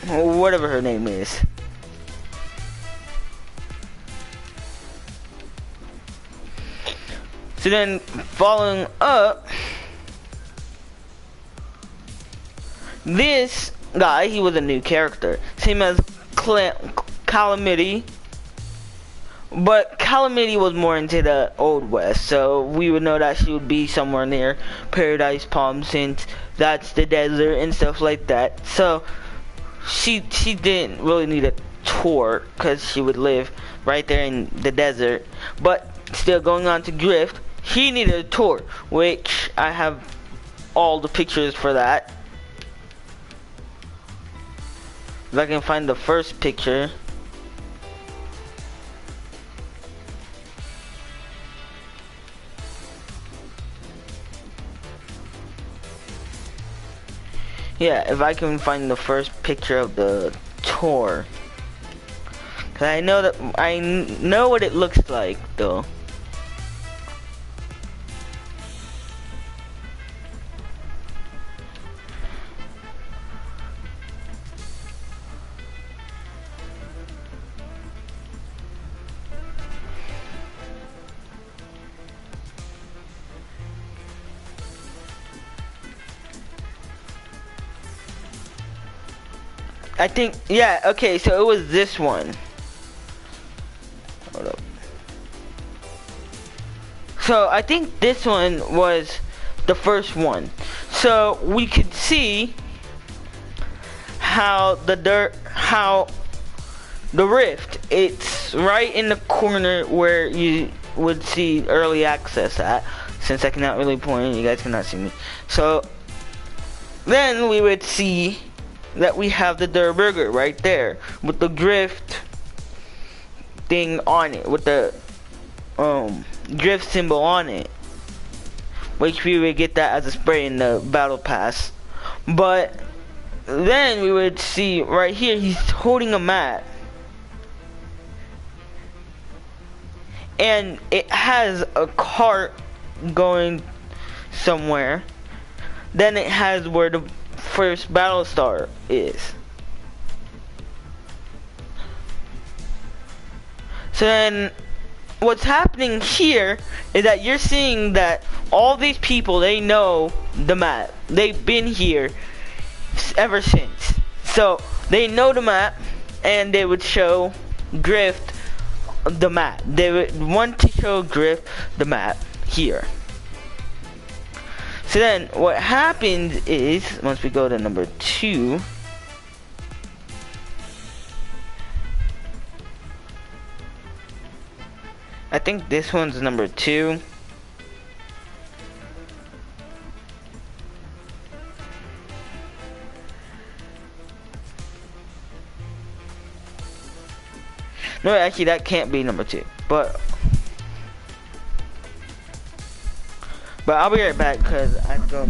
whatever her name is. So then following up, this guy, he was a new character, same as Calamity, but Calamity was more into the Old West, so we would know that she would be somewhere near Paradise Palm, since that's the desert and stuff like that. So she didn't really need a tour because she would live right there in the desert. But still, going on to Drift, he needed a tour, which I have all the pictures for that. If I can find the first picture. Yeah, if I can find the first picture of the tour. Cause I know that I know what it looks like though. I think, yeah, okay, so it was this one. Hold up. So I think this one was the first one. So we could see how the rift, it's right in the corner where you would see early access at, since I cannot really point, you guys cannot see me. So then we would see that we have the Der Burger right there with the drift thing on it, with the drift symbol on it, which we would get that as a spray in the battle pass. But then we would see right here he's holding a mat, and it has a cart going somewhere. Then it has where the first battle star is. So then what's happening here is that you're seeing that all these people, they know the map. They've been here ever since. So they know the map, and they would show Grift the map. They would want to show Grift the map here. So then what happens is, once we go to number 2, I think this one's number 2. No, actually that can't be number 2. But I'll be right back because I have to go.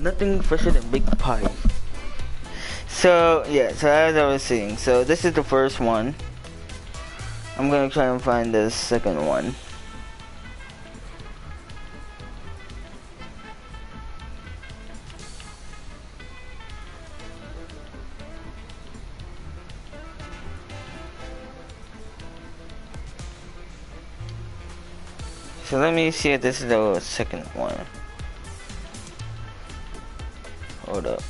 nothing fresher than baked pie. So yeah, so as I was saying, so this is the first one. I'm gonna try and find the second one. So let me see if this is the second one. Hold up.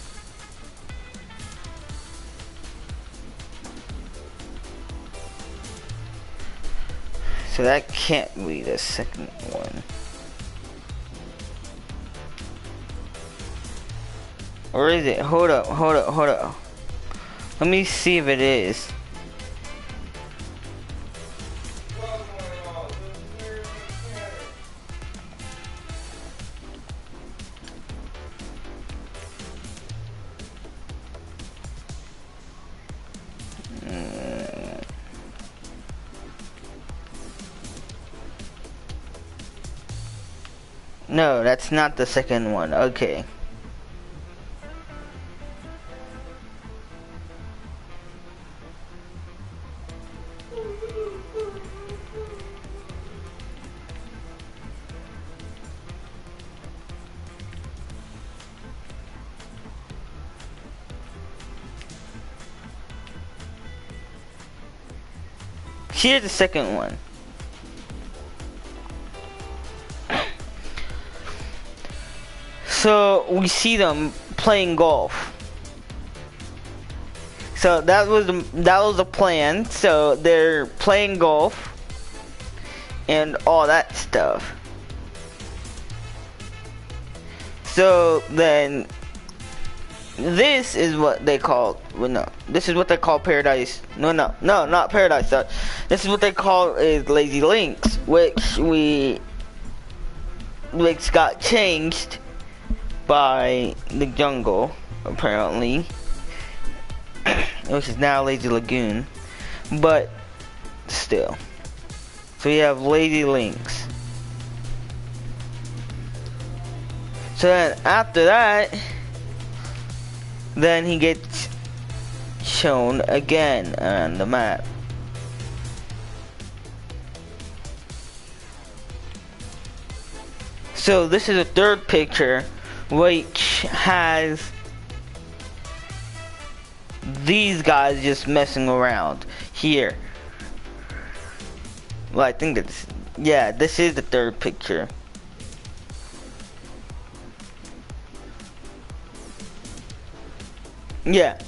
So that can't be the second one. Or is it? Hold up, hold up, hold up. Let me see if it is. No, that's not the second one. Okay. Here's the second one. So we see them playing golf. So that was the plan. So they're playing golf and all that stuff. So then this is what they call, well, no, this is what they call paradise. No, not paradise. This is what they call is Lazy Links, which got changed by the jungle, apparently, which is now Lazy Lagoon, but still. So we have Lazy Links. So then after that, then he gets shown again on the map. So this is a third picture, which has these guys just messing around here. Well, I think that's, yeah, this is the third picture. Yeah.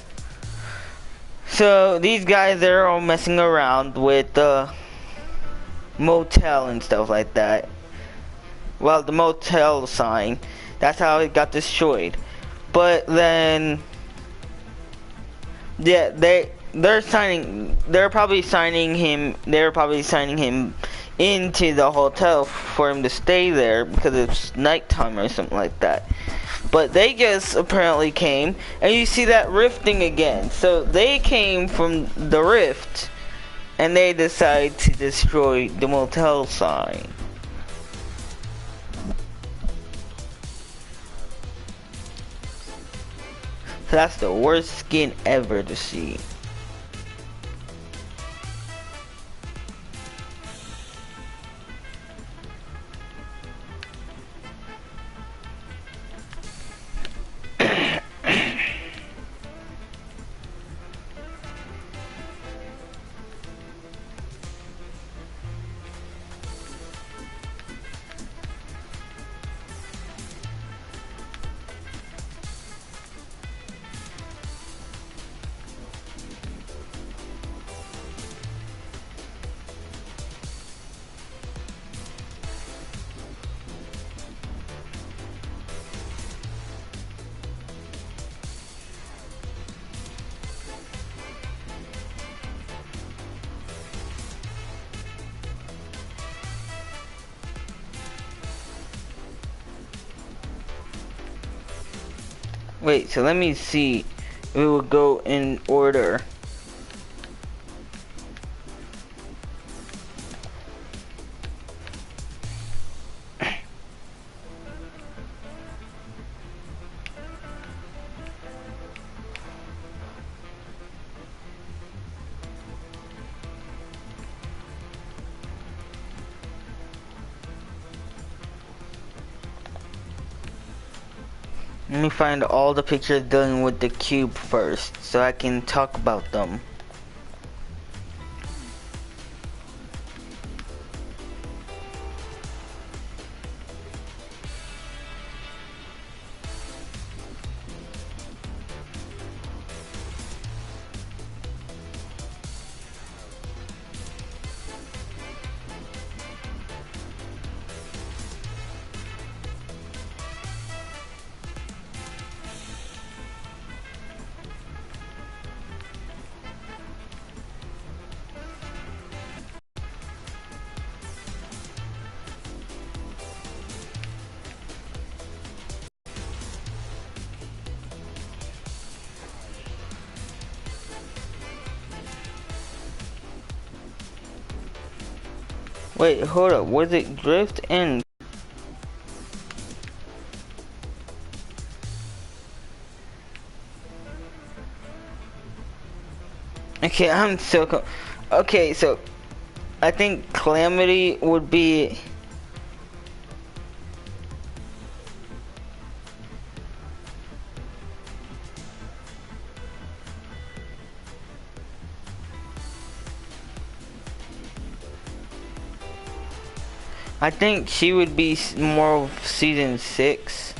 So these guys, they're all messing around with the motel and stuff like that. Well, the motel sign. That's how it got destroyed. But then, yeah, they're probably signing him into the hotel for him to stay there because it's nighttime or something like that. But they just apparently came, and you see that rifting again. So they came from the rift, and they decided to destroy the motel sign. So that's the worst skin ever to see. Wait, so let me see. We will go in order. Let me find all the pictures dealing with the cube first, so I can talk about them. Wait, hold up. Was it Drift and... Okay, I'm so... Okay, so... I think Calamity would be... I think she would be more of season 6.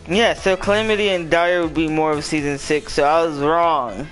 Yeah, so Calamity and Dyer would be more of season 6, so I was wrong.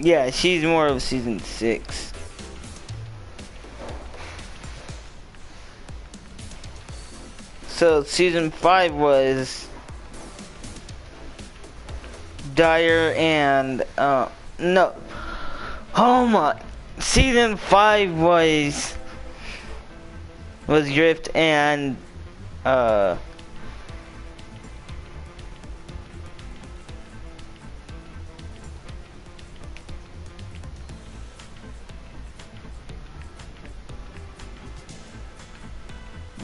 Yeah, she's more of season 6. So season 5 was Dyer and no. Oh my. Season 5 was Drift and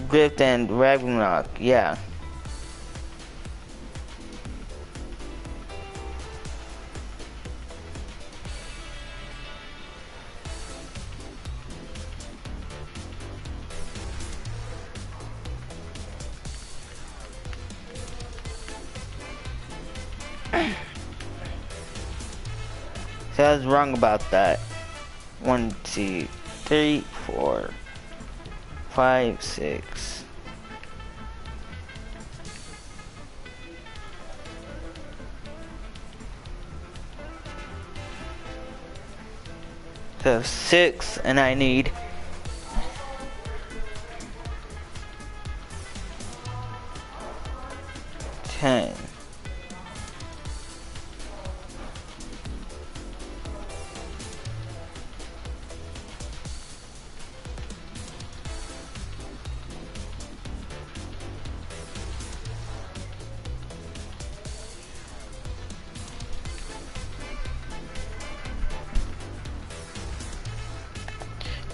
Drift and Ragnarok, yeah. So I was wrong about that. 1, 2, 3, 4, 5, 6. So 6, and I need 10.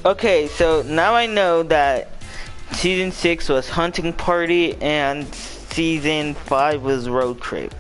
Okay, so now I know that season 6 was Hunting Party and season 5 was Road Trip.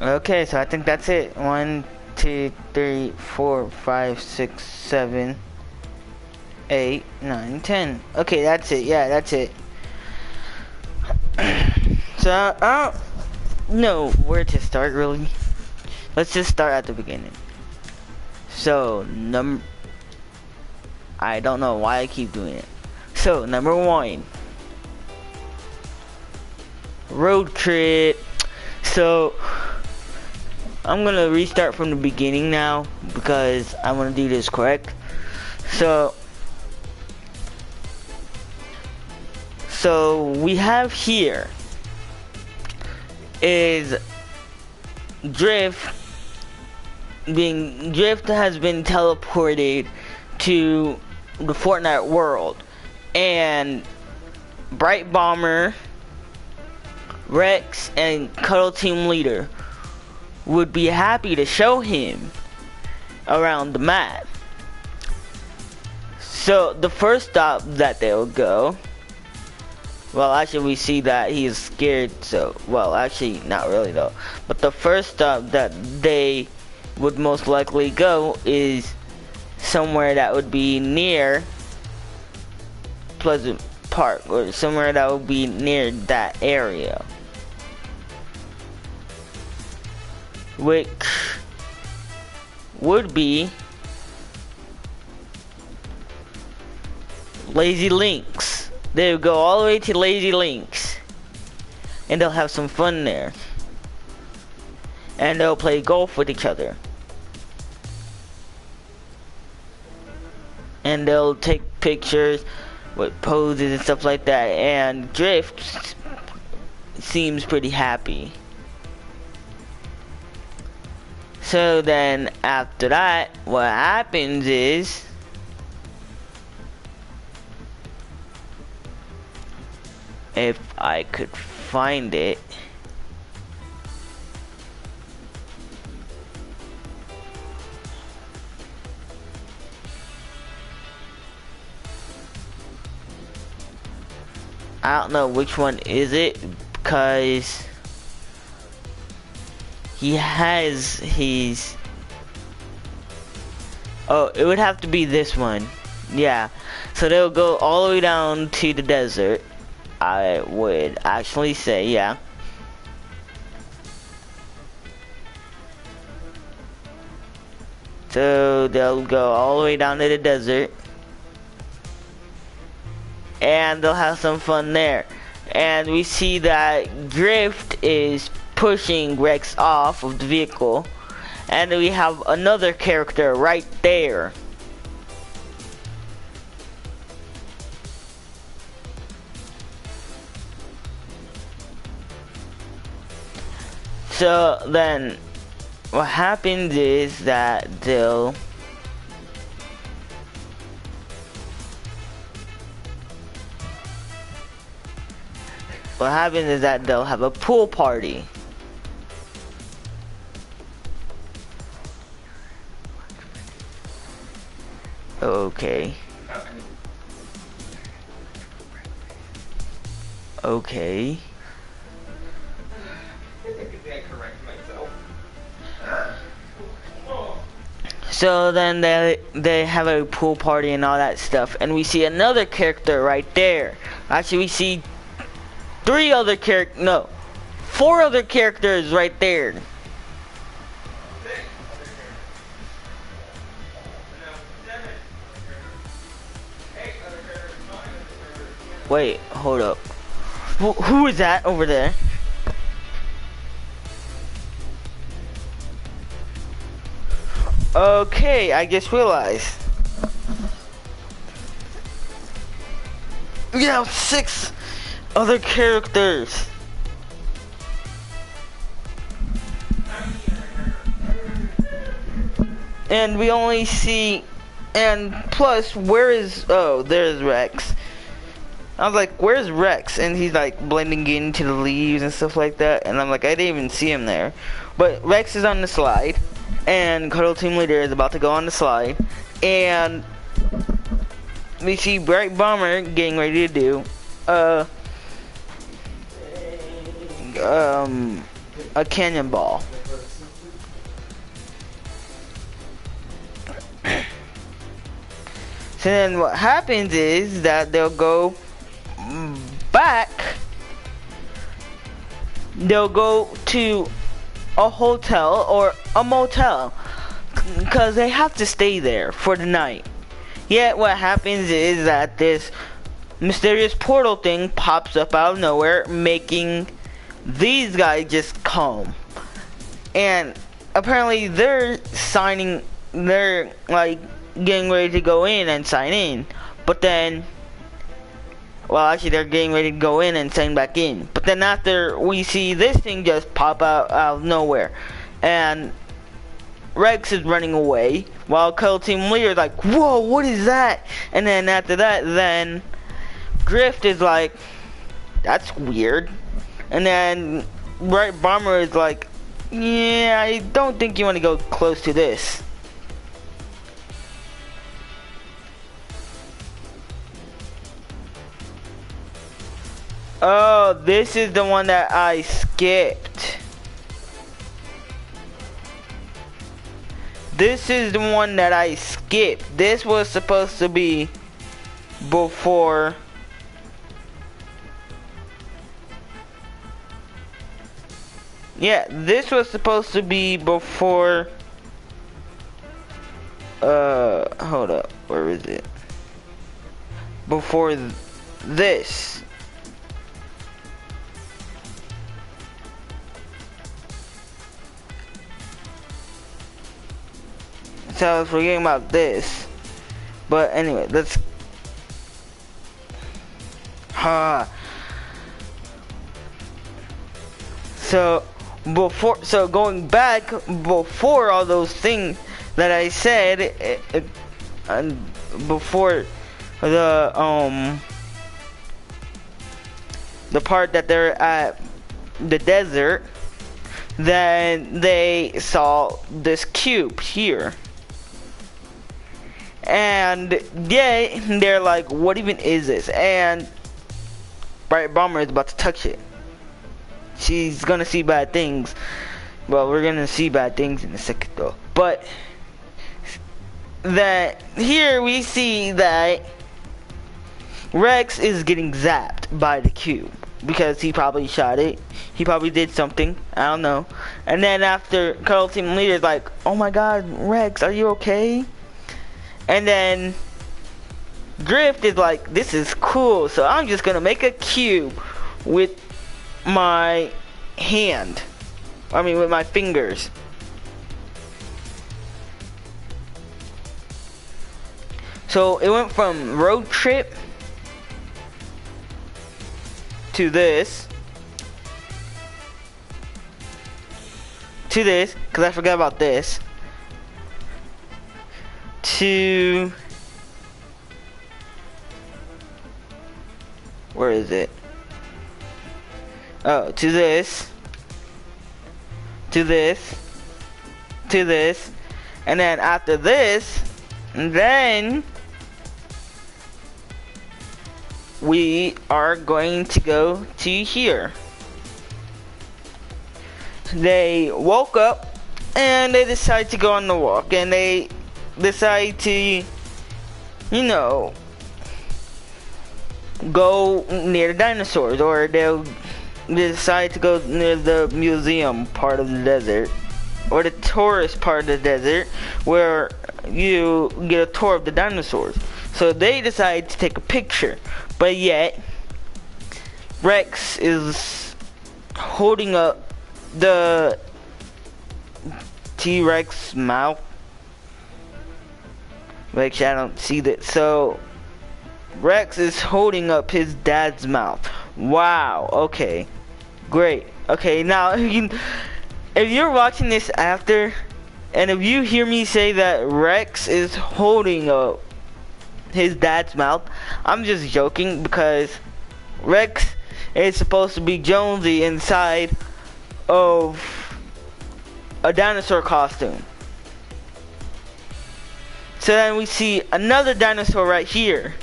Okay, so I think that's it. 1, 2, 3, 4, 5, 6, 7, 8, 9, 10. Okay, that's it. Yeah, that's it. So I don't know where to start really. Let's just start at the beginning. So I don't know why I keep doing it. So number 1, road trip. So I'm gonna restart from the beginning now because I want to do this correct. So we have here is Drift has been teleported to the Fortnite world, and Bright Bomber, Rex, and Cuddle Team Leader would be happy to show him around the map. So the first stop that they'll go, well actually we see that he is scared, so well actually not really though, but the first stop that they would most likely go is somewhere that would be near Pleasant Park, or somewhere that would be near that area, which would be Lazy Links. They'll go all the way to Lazy Links, and they'll have some fun there, and they'll play golf with each other, and they'll take pictures with poses and stuff like that, and Drift seems pretty happy. So then after that, what happens is if I could find it, I don't know which one is it, because he has his, oh, it would have to be this one. Yeah, so they'll go all the way down to the desert, I would actually say, yeah. So they'll go all the way down to the desert, and they'll have some fun there. And we see that Drift is pushing Rex off of the vehicle, and we have another character right there. So then what happens is that they'll have a pool party. Okay. Okay. So then they have a pool party and all that stuff, and we see another character right there. Actually, we see four other characters right there. Wait, hold up. Who is that over there? Okay, I just realized. We have 6 other characters. And we only see, and plus, there's Rex. I was like, where's Rex? And he's like blending into the leaves and stuff like that. And I'm like, I didn't even see him there. But Rex is on the slide, and Cuddle Team Leader is about to go on the slide, and we see Bright Bomber getting ready to do a cannonball. So then what happens is that they'll go back. They'll go to a hotel or a motel because they have to stay there for the night. Yet what happens is that this mysterious portal thing pops up out of nowhere, making these guys just calm. And apparently they're like getting ready to go in and sign in. But then, well, actually they're getting ready to go in and sign back in. But then after we see this thing just pop out of nowhere, and Rex is running away while Cuddle Team Leader is like, whoa, what is that? And then after that, then Grift is like, that's weird. And then Bright Bomber is like, yeah, I don't think you want to go close to this. Oh, this is the one that I skipped. This is the one that I skipped. This was supposed to be before. Yeah, this was supposed to be before. Hold up. Where is it? Before this. So I was forgetting about this. But anyway, let's. So going back before all those things that I said, and before the part that they're at the desert, then they saw this cube here. And yeah, they're like, what even is this? And Bright Bomber is about to touch it. She's gonna see bad things. Well, we're gonna see bad things in a second though. But that here we see that Rex is getting zapped by the cube because he probably shot it. He probably did something. I don't know. And then after, Cuddle Team Leader is like, oh my god, Rex, are you okay? And then Grift is like, this is cool, so I'm just gonna make a cube with my hand. I mean, with my fingers. So it went from road trip to this, because I forgot about this, to, where is it? Oh, to this, to this, to this, and then after this, then we are going to go to here. They woke up and they decide to go on the walk, and they decide to, you know, go near the dinosaurs, or they'll decide to go near the museum part of the desert, or the tourist part of the desert, where you get a tour of the dinosaurs. So they decide to take a picture, but yet Rex is holding up the T-Rex mouth. Actually, I don't see that. So Rex is holding up his dad's mouth. Wow. Okay. Great. Okay. Now, if you're watching this after, and if you hear me say that Rex is holding up his dad's mouth, I'm just joking, because Rex is supposed to be Jonesy inside of a dinosaur costume. So then we see another dinosaur right here,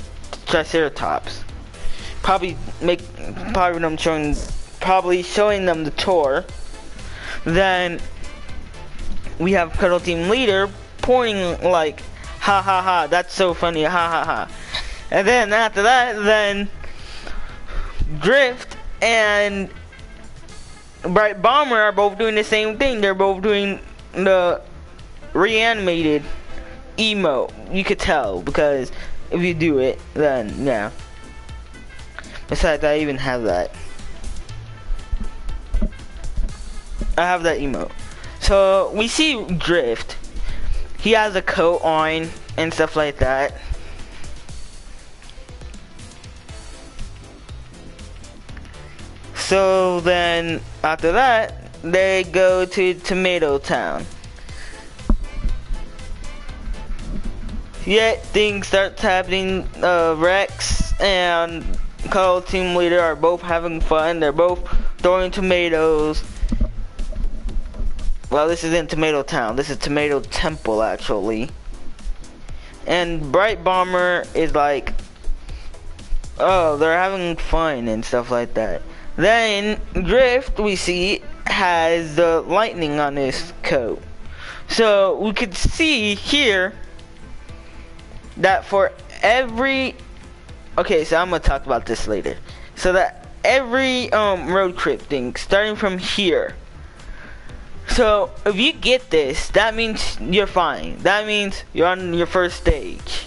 Triceratops. Probably showing them the tour. Then we have Cuddle Team Leader pointing like Ha ha ha, that's so funny, ha ha ha. And then after that, then Drift and Bright Bomber are both doing the same thing. They're both doing the reanimated emote. You could tell, because if you do it, then yeah. Besides, I even have that. I have that emote. So we see Drift. He has a coat on and stuff like that. So then after that, they go to Tomato Town. Yet things start happening. Rex and Call Team Leader are both having fun. They're both throwing tomatoes. Well, this isn't Tomato Town. This is Tomato Temple, actually. And Bright Bomber is like, oh, they're having fun and stuff like that. Then Drift, we see, has the lightning on his coat. So we could see here that for every, okay, so I'm gonna talk about this later. So that every road trip thing, starting from here. So if you get this, that means you're fine. That means you're on your first stage.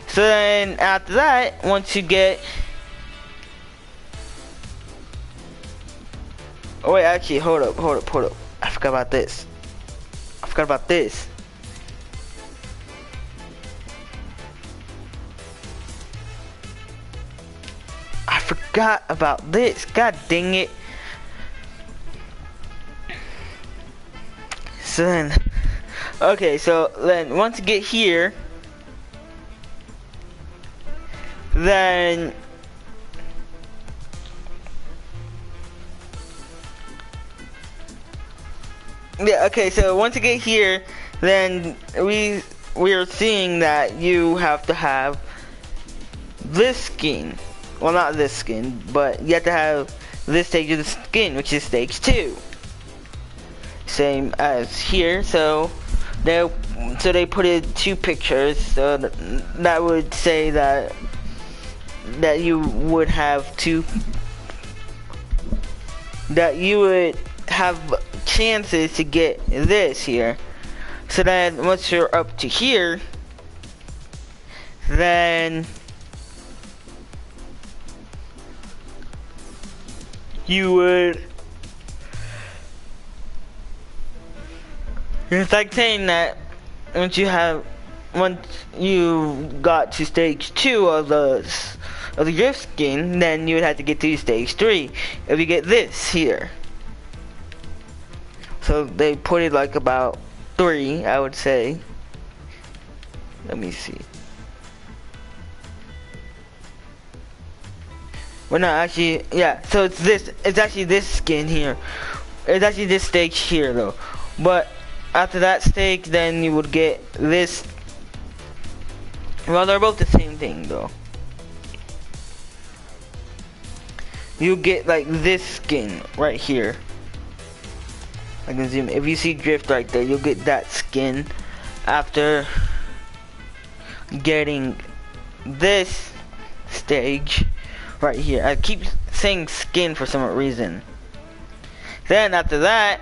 So then after that, once you get, oh wait, actually, hold up. I forgot about this. I forgot about this. God dang it. So then, okay, so then once you get here, then yeah, okay, so once you get here, then we are seeing that you have to have this skin. Well, not this skin, but you have to have this stage of the skin, which is stage 2. Same as here, so they put in 2 pictures, so that would say that you would have chances to get this here. So then once you're up to here, then you would, it's like saying that once you got to stage 2 of the drift skin, then you would have to get to stage 3 if you get this here. So they put it like about 3, I would say. Let me see. Well, no, actually, yeah. So it's this. It's actually this skin here. It's actually this stage here, though. But after that stage, then you would get this. Well, they're both the same thing, though. You get like this skin right here. I can zoom. If you see Drift right there, you'll get that skin after getting this stage right here. I keep saying skin for some reason. Then after that,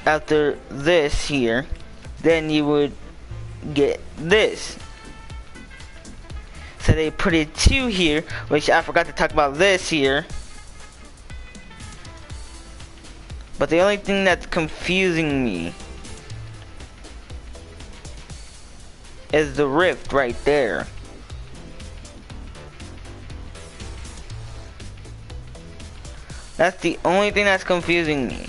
after this here, then you would get this. So they put it 2 here, which I forgot to talk about this here. But the only thing that's confusing me is the rift right there. That's the only thing that's confusing me.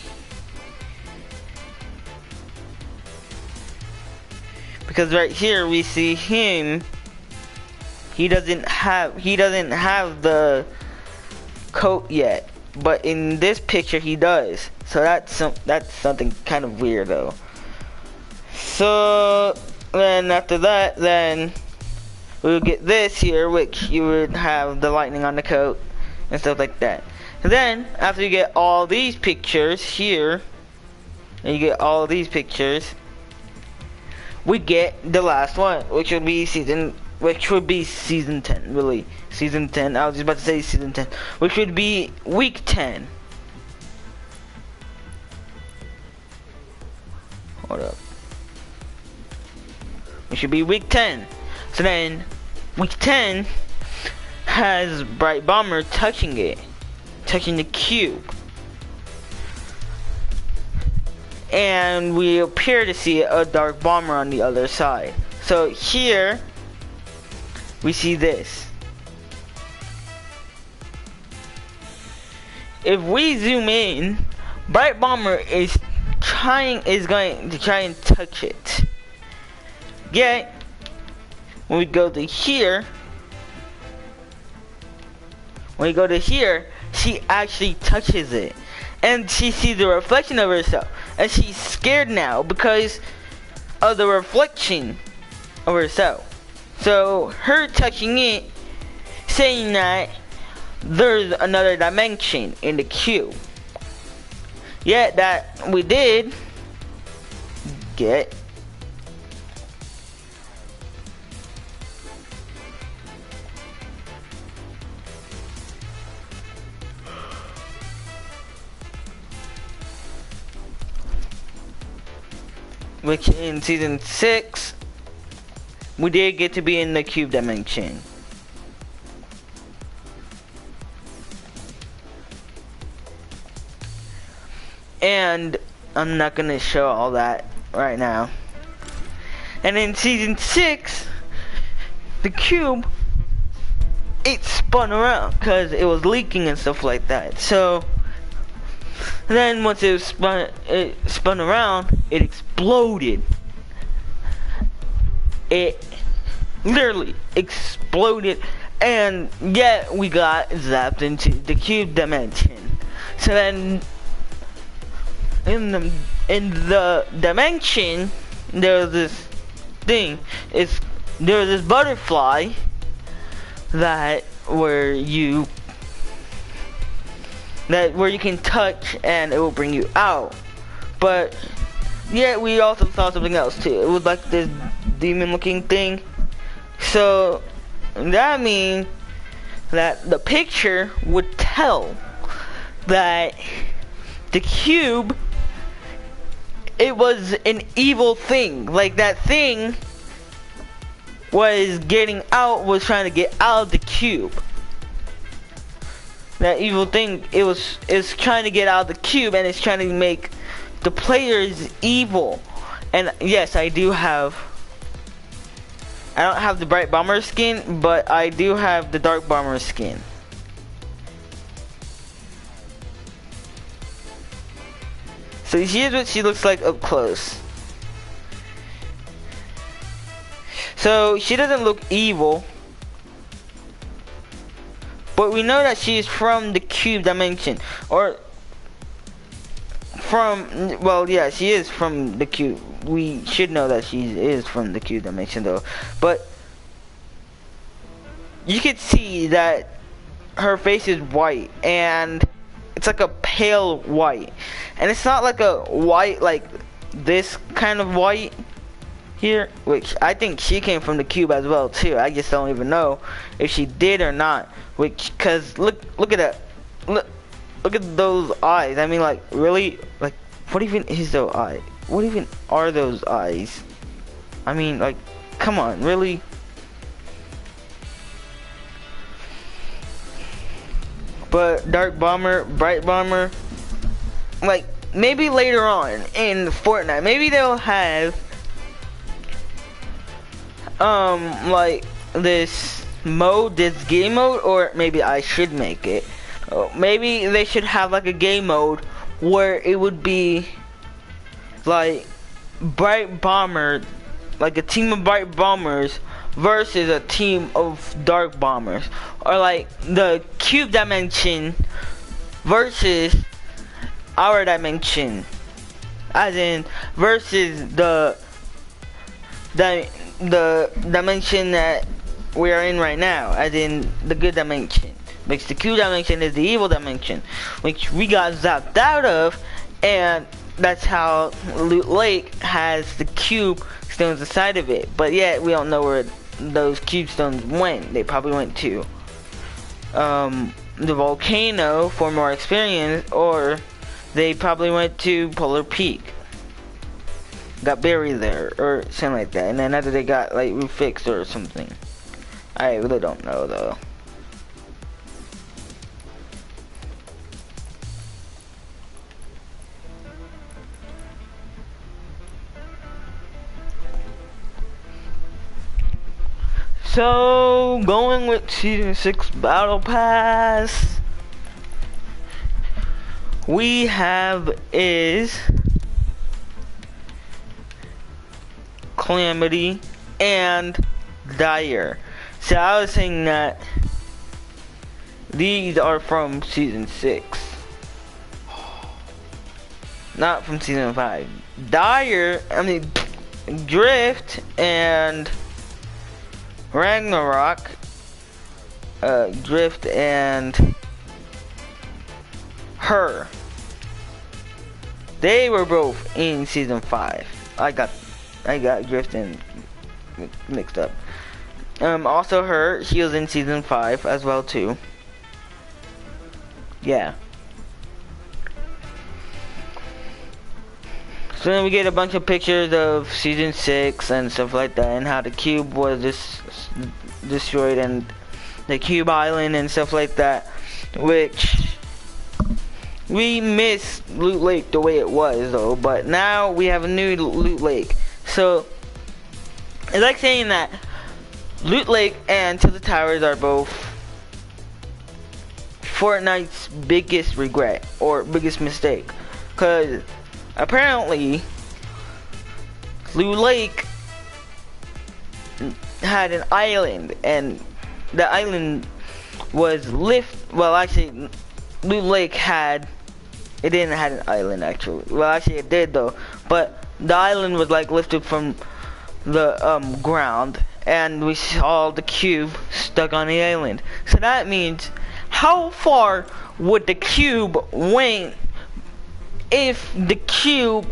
Because right here we see him, he doesn't have the coat yet. But in this picture he does. So that's something kind of weird though. So then after that, then we'll get this here, which you would have the lightning on the coat and stuff like that. Then after you get all these pictures here, and you get all these pictures, we get the last one, which would be season 10, really. Season 10, I was just about to say season 10, which would be week 10. Hold up. It should be week 10. So then, week 10 has Bright Bomber touching the cube. And we appear to see a Dark Bomber on the other side. So here, we see this. If we zoom in, Bright Bomber is going to try and touch it. Yet, when we go to here, she actually touches it. And she sees the reflection of herself. And she's scared now because of the reflection of herself. So, her touching it, saying that there's another dimension in the cube. Yet, that we did get. Which in season 6, we did get to be in the cube dimension. And I'm not gonna show all that right now. And in season 6, the cube, it spun around because it was leaking and stuff like that. So then once it spun around, it exploded. It literally exploded, and yet we got zapped into the cube dimension. So then in the dimension, there was this thing. There was this butterfly where you can touch and it will bring you out. But yeah, we also saw something else too. It was like this demon looking thing. So that means that the picture would tell that the cube, it was an evil thing. Like that thing was trying to get out of the cube. That evil thing, is trying to get out of the cube, and it's trying to make the players evil. And yes, I don't have the Bright Bomber skin, but I do have the Dark Bomber skin. So here's what she looks like up close. So she doesn't look evil, but we know that she is from the cube dimension, she is from the cube. We should know that she is from the cube dimension though. But you can see that her face is white, and it's like a pale white. And it's not like a white like this kind of white here, which I think she came from the cube as well too. I just don't even know if she did or not. Cause look at that. Look at those eyes. I mean, like, really? Like, what even is those eyes? What even are those eyes? I mean, like, come on, really? But Dark Bomber, Bright Bomber, like, maybe later on in Fortnite, maybe they'll have, like, this game mode, or maybe I should make it. Maybe they should have like a game mode where it would be like Bright Bomber, like a team of Bright Bombers versus a team of Dark Bombers, or like the cube dimension versus our dimension, as in versus the dimension that we are in right now, as in the good dimension. Which the cube dimension is the evil dimension, which we got zapped out of, and that's how Loot Lake has the cube stones inside of it. But yet we don't know where those cube stones went. They probably went to the volcano for more experience, or they probably went to Polar Peak. Got buried there or something like that, and then after they got like refixed or something. I really don't know though. So, going with Season 6 Battle Pass, we have is Calamity and Dire. So I was saying that these are from Season 6, not from Season 5. Drift and Ragnarok, Drift and Her, they were both in Season 5. I got Drift and mixed up. Also Her, she was in Season 5 as well too. Yeah. So then we get a bunch of pictures of Season 6 and stuff like that, and how the cube was destroyed, and the cube island and stuff like that, which we miss Loot Lake the way it was though, but now we have a new Loot Lake. So it's like saying that Loot Lake and To the Towers are both Fortnite's biggest regret or biggest mistake, because apparently Loot Lake had an island, and the island was well actually Loot Lake it didn't have an island actually. Well actually it did though, but the island was like lifted from the ground, and we saw the cube stuck on the island. So that means, how far would the cube went if the cube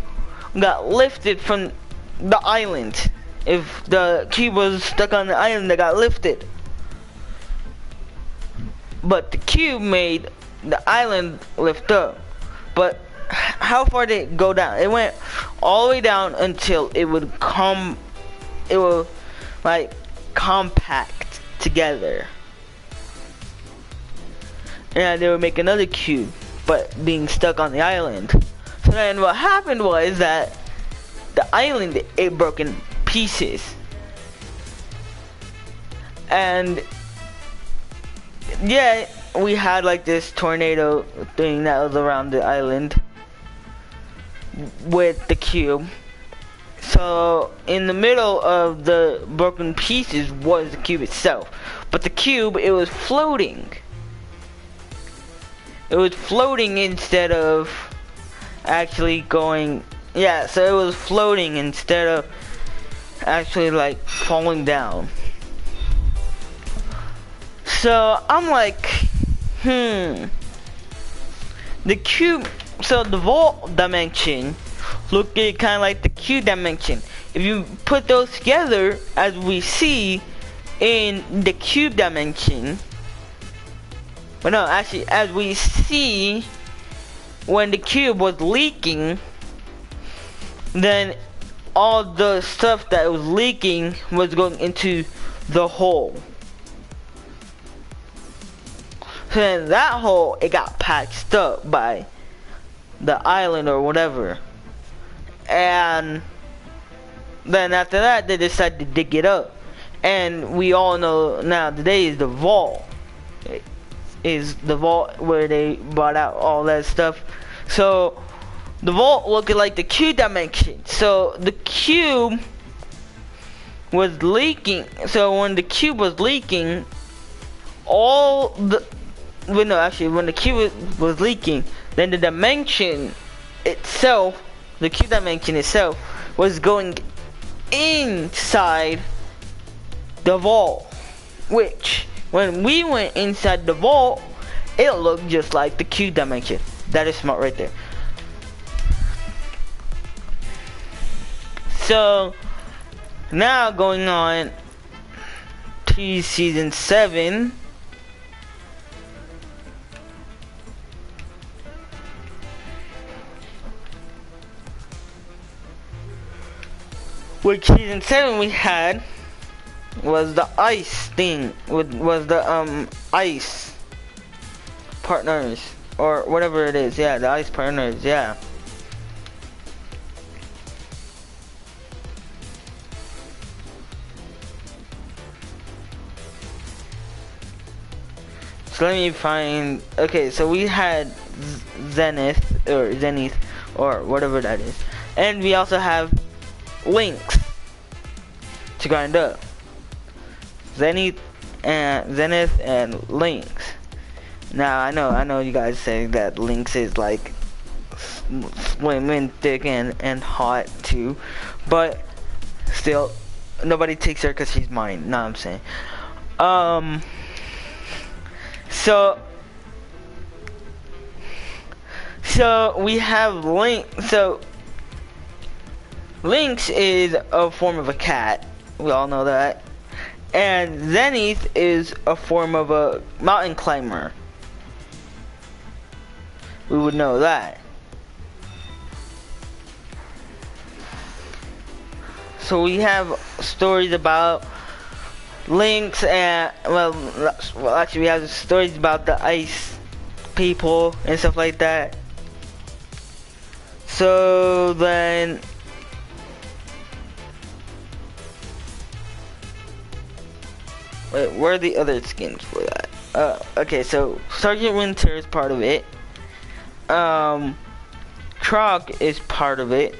got lifted from the island? If the cube was stuck on the island that got lifted, but the cube made the island lift up. But how far did it go down? It went all the way down until it would like compact together, and they would make another cube, but being stuck on the island. So then what happened was that the island, it broke in pieces, and yeah, we had like this tornado thing that was around the island with the cube. So in the middle of the broken pieces was the cube itself, but the cube, it was floating. It was floating instead of actually going, yeah, so it was floating instead of actually like falling down. So I'm like, the cube, so the vault dimension looked kind of like the cube dimension. If you put those together, as we see in the cube dimension, but no, actually, as we see when the cube was leaking, then all the stuff that was leaking was going into the hole. So then that hole, it got patched up by the island or whatever. And then after that, they decided to dig it up. And we all know now today is the vault. It is the vault where they brought out all that stuff. So the vault looked like the cube dimension. So the cube was leaking. So when the cube was leaking, when the cube was leaking, then the dimension itself, the cube dimension itself, was going inside the vault, which when we went inside the vault, it looked just like the cube dimension. That is smart right there. So now going on to season 7. Which season 7 we had was the ice thing, was the ice partners, or whatever it is. Yeah, the ice partners, yeah. So let me find, okay, so we had Zenith, or whatever that is. And we also have Lynx to grind up. Zenith and Lynx. Now I know you guys say that Lynx is like swimming thick and hot too, but still nobody takes her because she's mine. Know what I'm saying? So we have Lynx. So Lynx is a form of a cat. We all know that. And Zenith is a form of a mountain climber. We would know that. So we have stories about Lynx and, well actually we have stories about the ice people and stuff like that. So then wait, where are the other skins for that? Okay, so Sergeant Winter is part of it. Croc is part of it.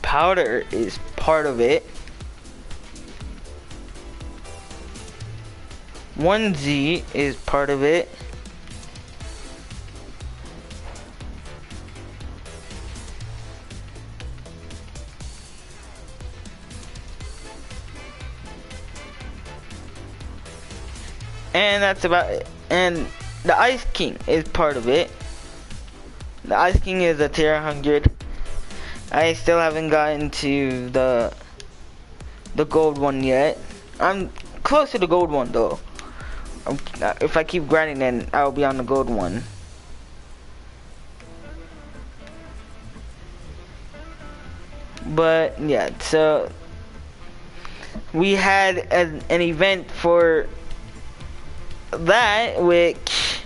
Powder is part of it. 1Z is part of it. And that's about it. And the Ice King is part of it. The Ice King is a tier 100. I still haven't gotten to the gold one yet. I'm close to the gold one though. If I keep grinding, then I'll be on the gold one. But yeah, so we had an event for that, which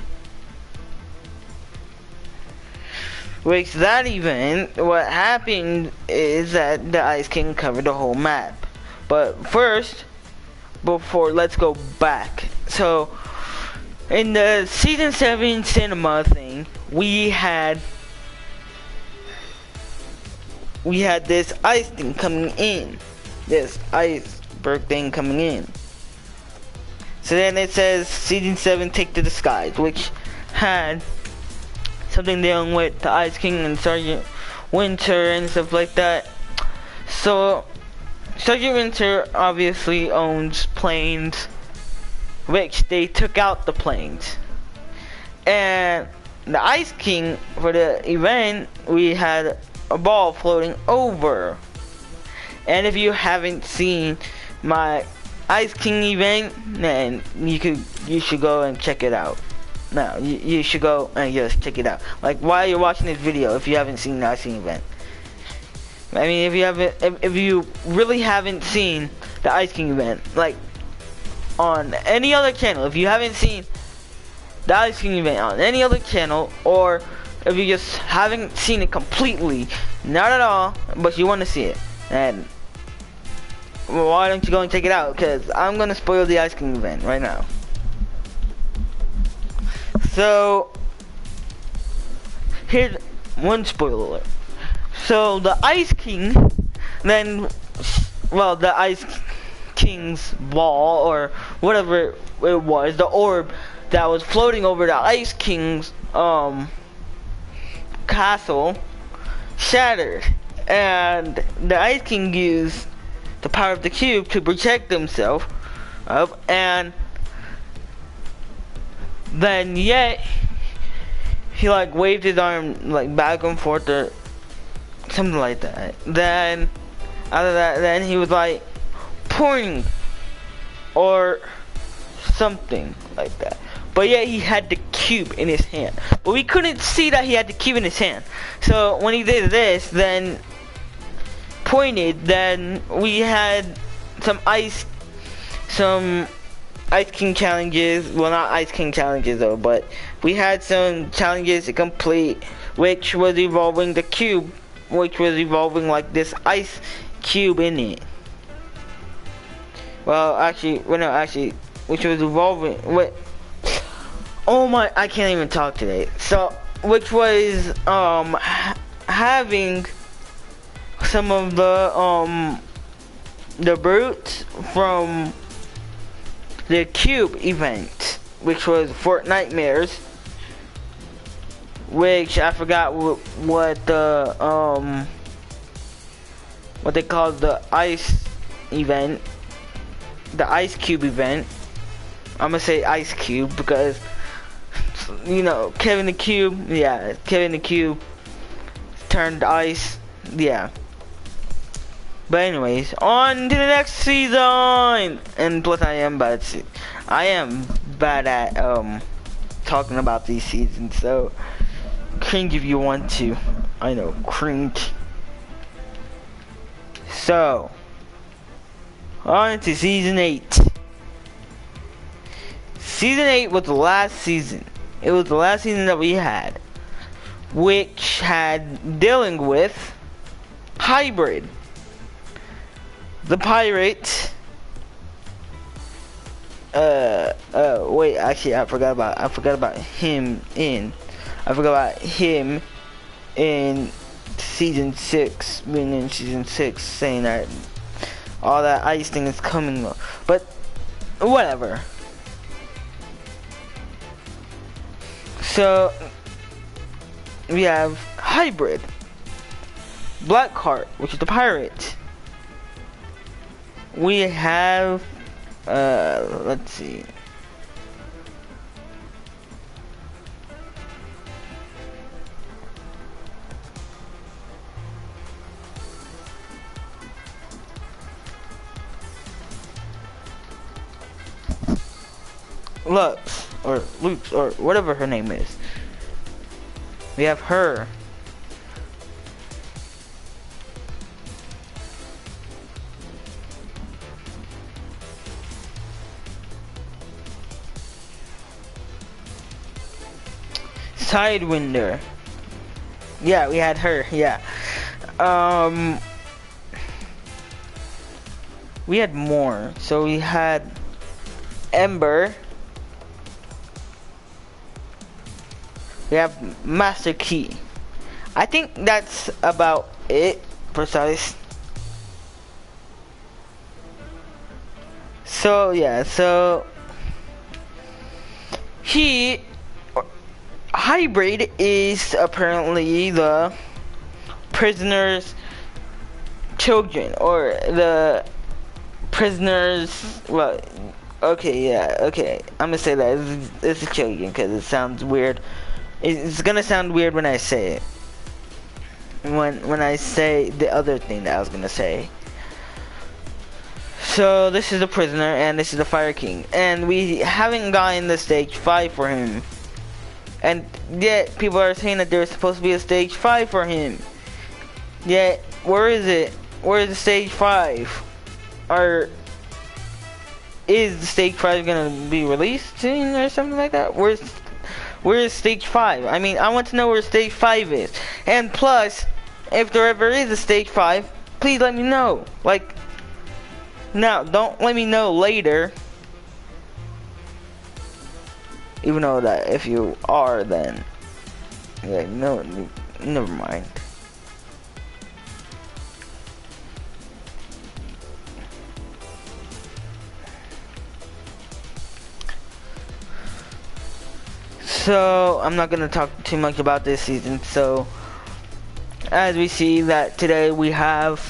that event, what happened is that the Ice King covered the whole map. But first, let's go back. So in the season 7 cinema thing, we had this ice thing coming in, this iceberg thing coming in. So then it says season 7 Take to the Skies, which had something dealing with the Ice King and Sergeant Winter and stuff like that. So Sergeant Winter obviously owns planes, which they took out the planes. And the Ice King, for the event, we had a ball floating over. And if you haven't seen my Ice King event, then you should go and check it out. No, you should go and just check it out. Like while you're watching this video, if you haven't seen the Ice King event. I mean, if you really haven't seen the Ice King event, like on any other channel, if you haven't seen the Ice King event on any other channel, or if you just haven't seen it completely, not at all, but you want to see it, then why don't you go and check it out? Because I'm gonna spoil the Ice King event right now. So here's one spoiler alert. So the Ice King, then, well, the Ice King's ball, or whatever it was, the orb that was floating over the Ice King's castle, shattered. and the Ice King used the power of the cube to protect himself up, and then yet he like waved his arm like back and forth or something like that. Then after that, then he was like pointing or something like that. But yet he had the cube in his hand. But we couldn't see that he had the cube in his hand. So when he did this, then pointed, then we had some Ice King challenges. Well, not Ice King challenges though, but we had some challenges to complete, which was involving the cube, which was involving like this ice cube in it. Well, actually, which was involving what? Oh my, I can't even talk today. So, which was having some of the brutes from the cube event, which was Fortnite Mares, which I forgot what the what they called the ice event, the ice cube event. I'm gonna say ice cube because, you know, Kevin the Cube, yeah, Kevin the Cube turned ice, yeah. But anyways, on to the next season. And plus I am bad at talking about these seasons, so cringe if you want to. I know, cringe. So on to season 8. Season 8 was the last season. It was the last season that we had, which had dealing with Hybrid, the pirate. Wait, actually, I forgot about him in season 6. Being in season 6, saying that all that ice thing is coming, but whatever. So we have Hybrid, Blackheart, which is the pirate. We have let's see. Lux or Loops or whatever her name is. We have her. Sidewinder. Yeah, we had her, yeah. We had more. So we had Ember. We have Master Key. I think that's about it, precise. So yeah, so Hybrid is apparently the prisoner's children, or the prisoner's, well, okay, yeah, okay, I'm gonna say that it's a children because it sounds weird. It's gonna sound weird when I say it. When I say the other thing that I was gonna say. So this is the prisoner and this is the Fire King, and we haven't gotten the stage 5 for him. And yet people are saying that there's supposed to be a stage 5 for him. Yet where is it? Where is the stage 5? Or is the stage 5 gonna be released soon or something like that? Where's stage 5? I mean, I want to know where stage 5 is. And plus, if there ever is a stage 5, please let me know. Like, now, don't let me know later. Even though that if you are, then, yeah, no, never mind. So I'm not gonna talk too much about this season. So as we see that today we have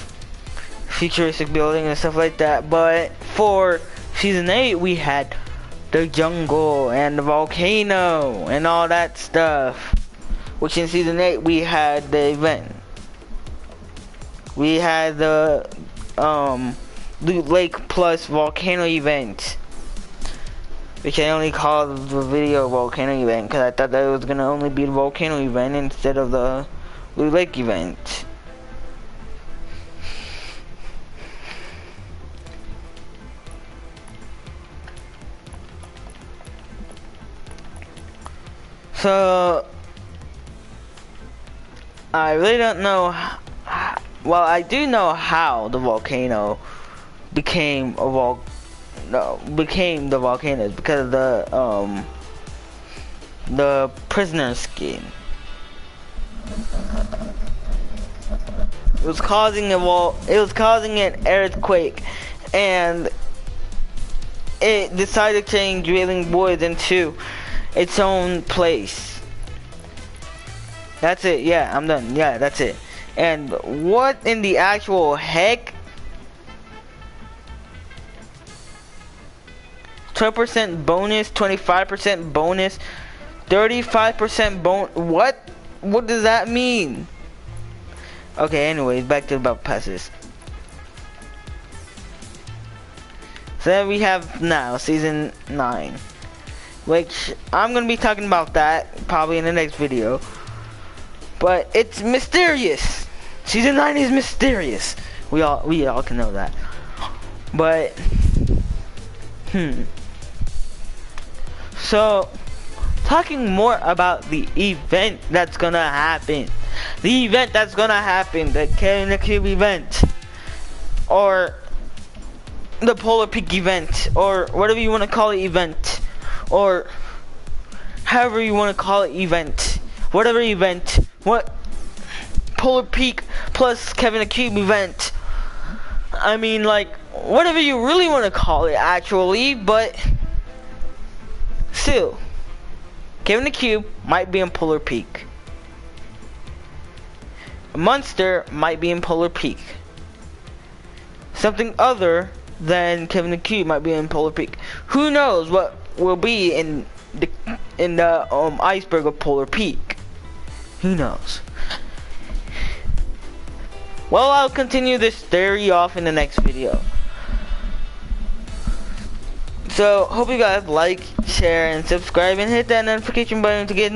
futuristic building and stuff like that, but for season 8 we had the jungle and the volcano and all that stuff, which in season 8 we had the event. We had the Loot Lake plus volcano event, which I only called the video volcano event because I thought that it was gonna only be the volcano event instead of the Loot Lake event. So I really don't know. Well, I do know how the volcano became the volcano because of the prisoner skin. It was causing an earthquake, and it decided to change Wailing Woods into its own place. That's it. Yeah, I'm done. Yeah, that's it. And what in the actual heck? 12% bonus, 25% bonus, 35% bonus. What? What does that mean? Okay, anyways, back to about passes. So then we have now season 9, which I'm gonna be talking about that probably in the next video. But it's mysterious. Season 9 is mysterious. We all can know that. But so talking more about the event that's gonna happen. The event that's gonna happen, the Kevin the Cube event, or the Polar Peak event, or whatever you want to call it event, or however you want to call it event, whatever event, what Polar Peak plus Kevin the Cube event. I mean, like, whatever you really want to call it actually, but still, Kevin the Cube might be in Polar Peak. Monster might be in Polar Peak. Something other than Kevin the Cube might be in Polar Peak. Who knows what will be in the iceberg of Polar Peak? Who knows? Well, I'll continue this theory off in the next video. So hope you guys like, share, and subscribe, and hit that notification button to get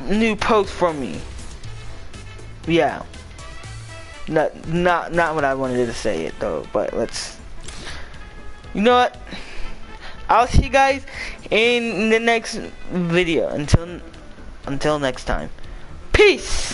new posts from me. Yeah. Not what I wanted to say it though, but let's. You know what? I'll see you guys in the next video. Until next time. Peace.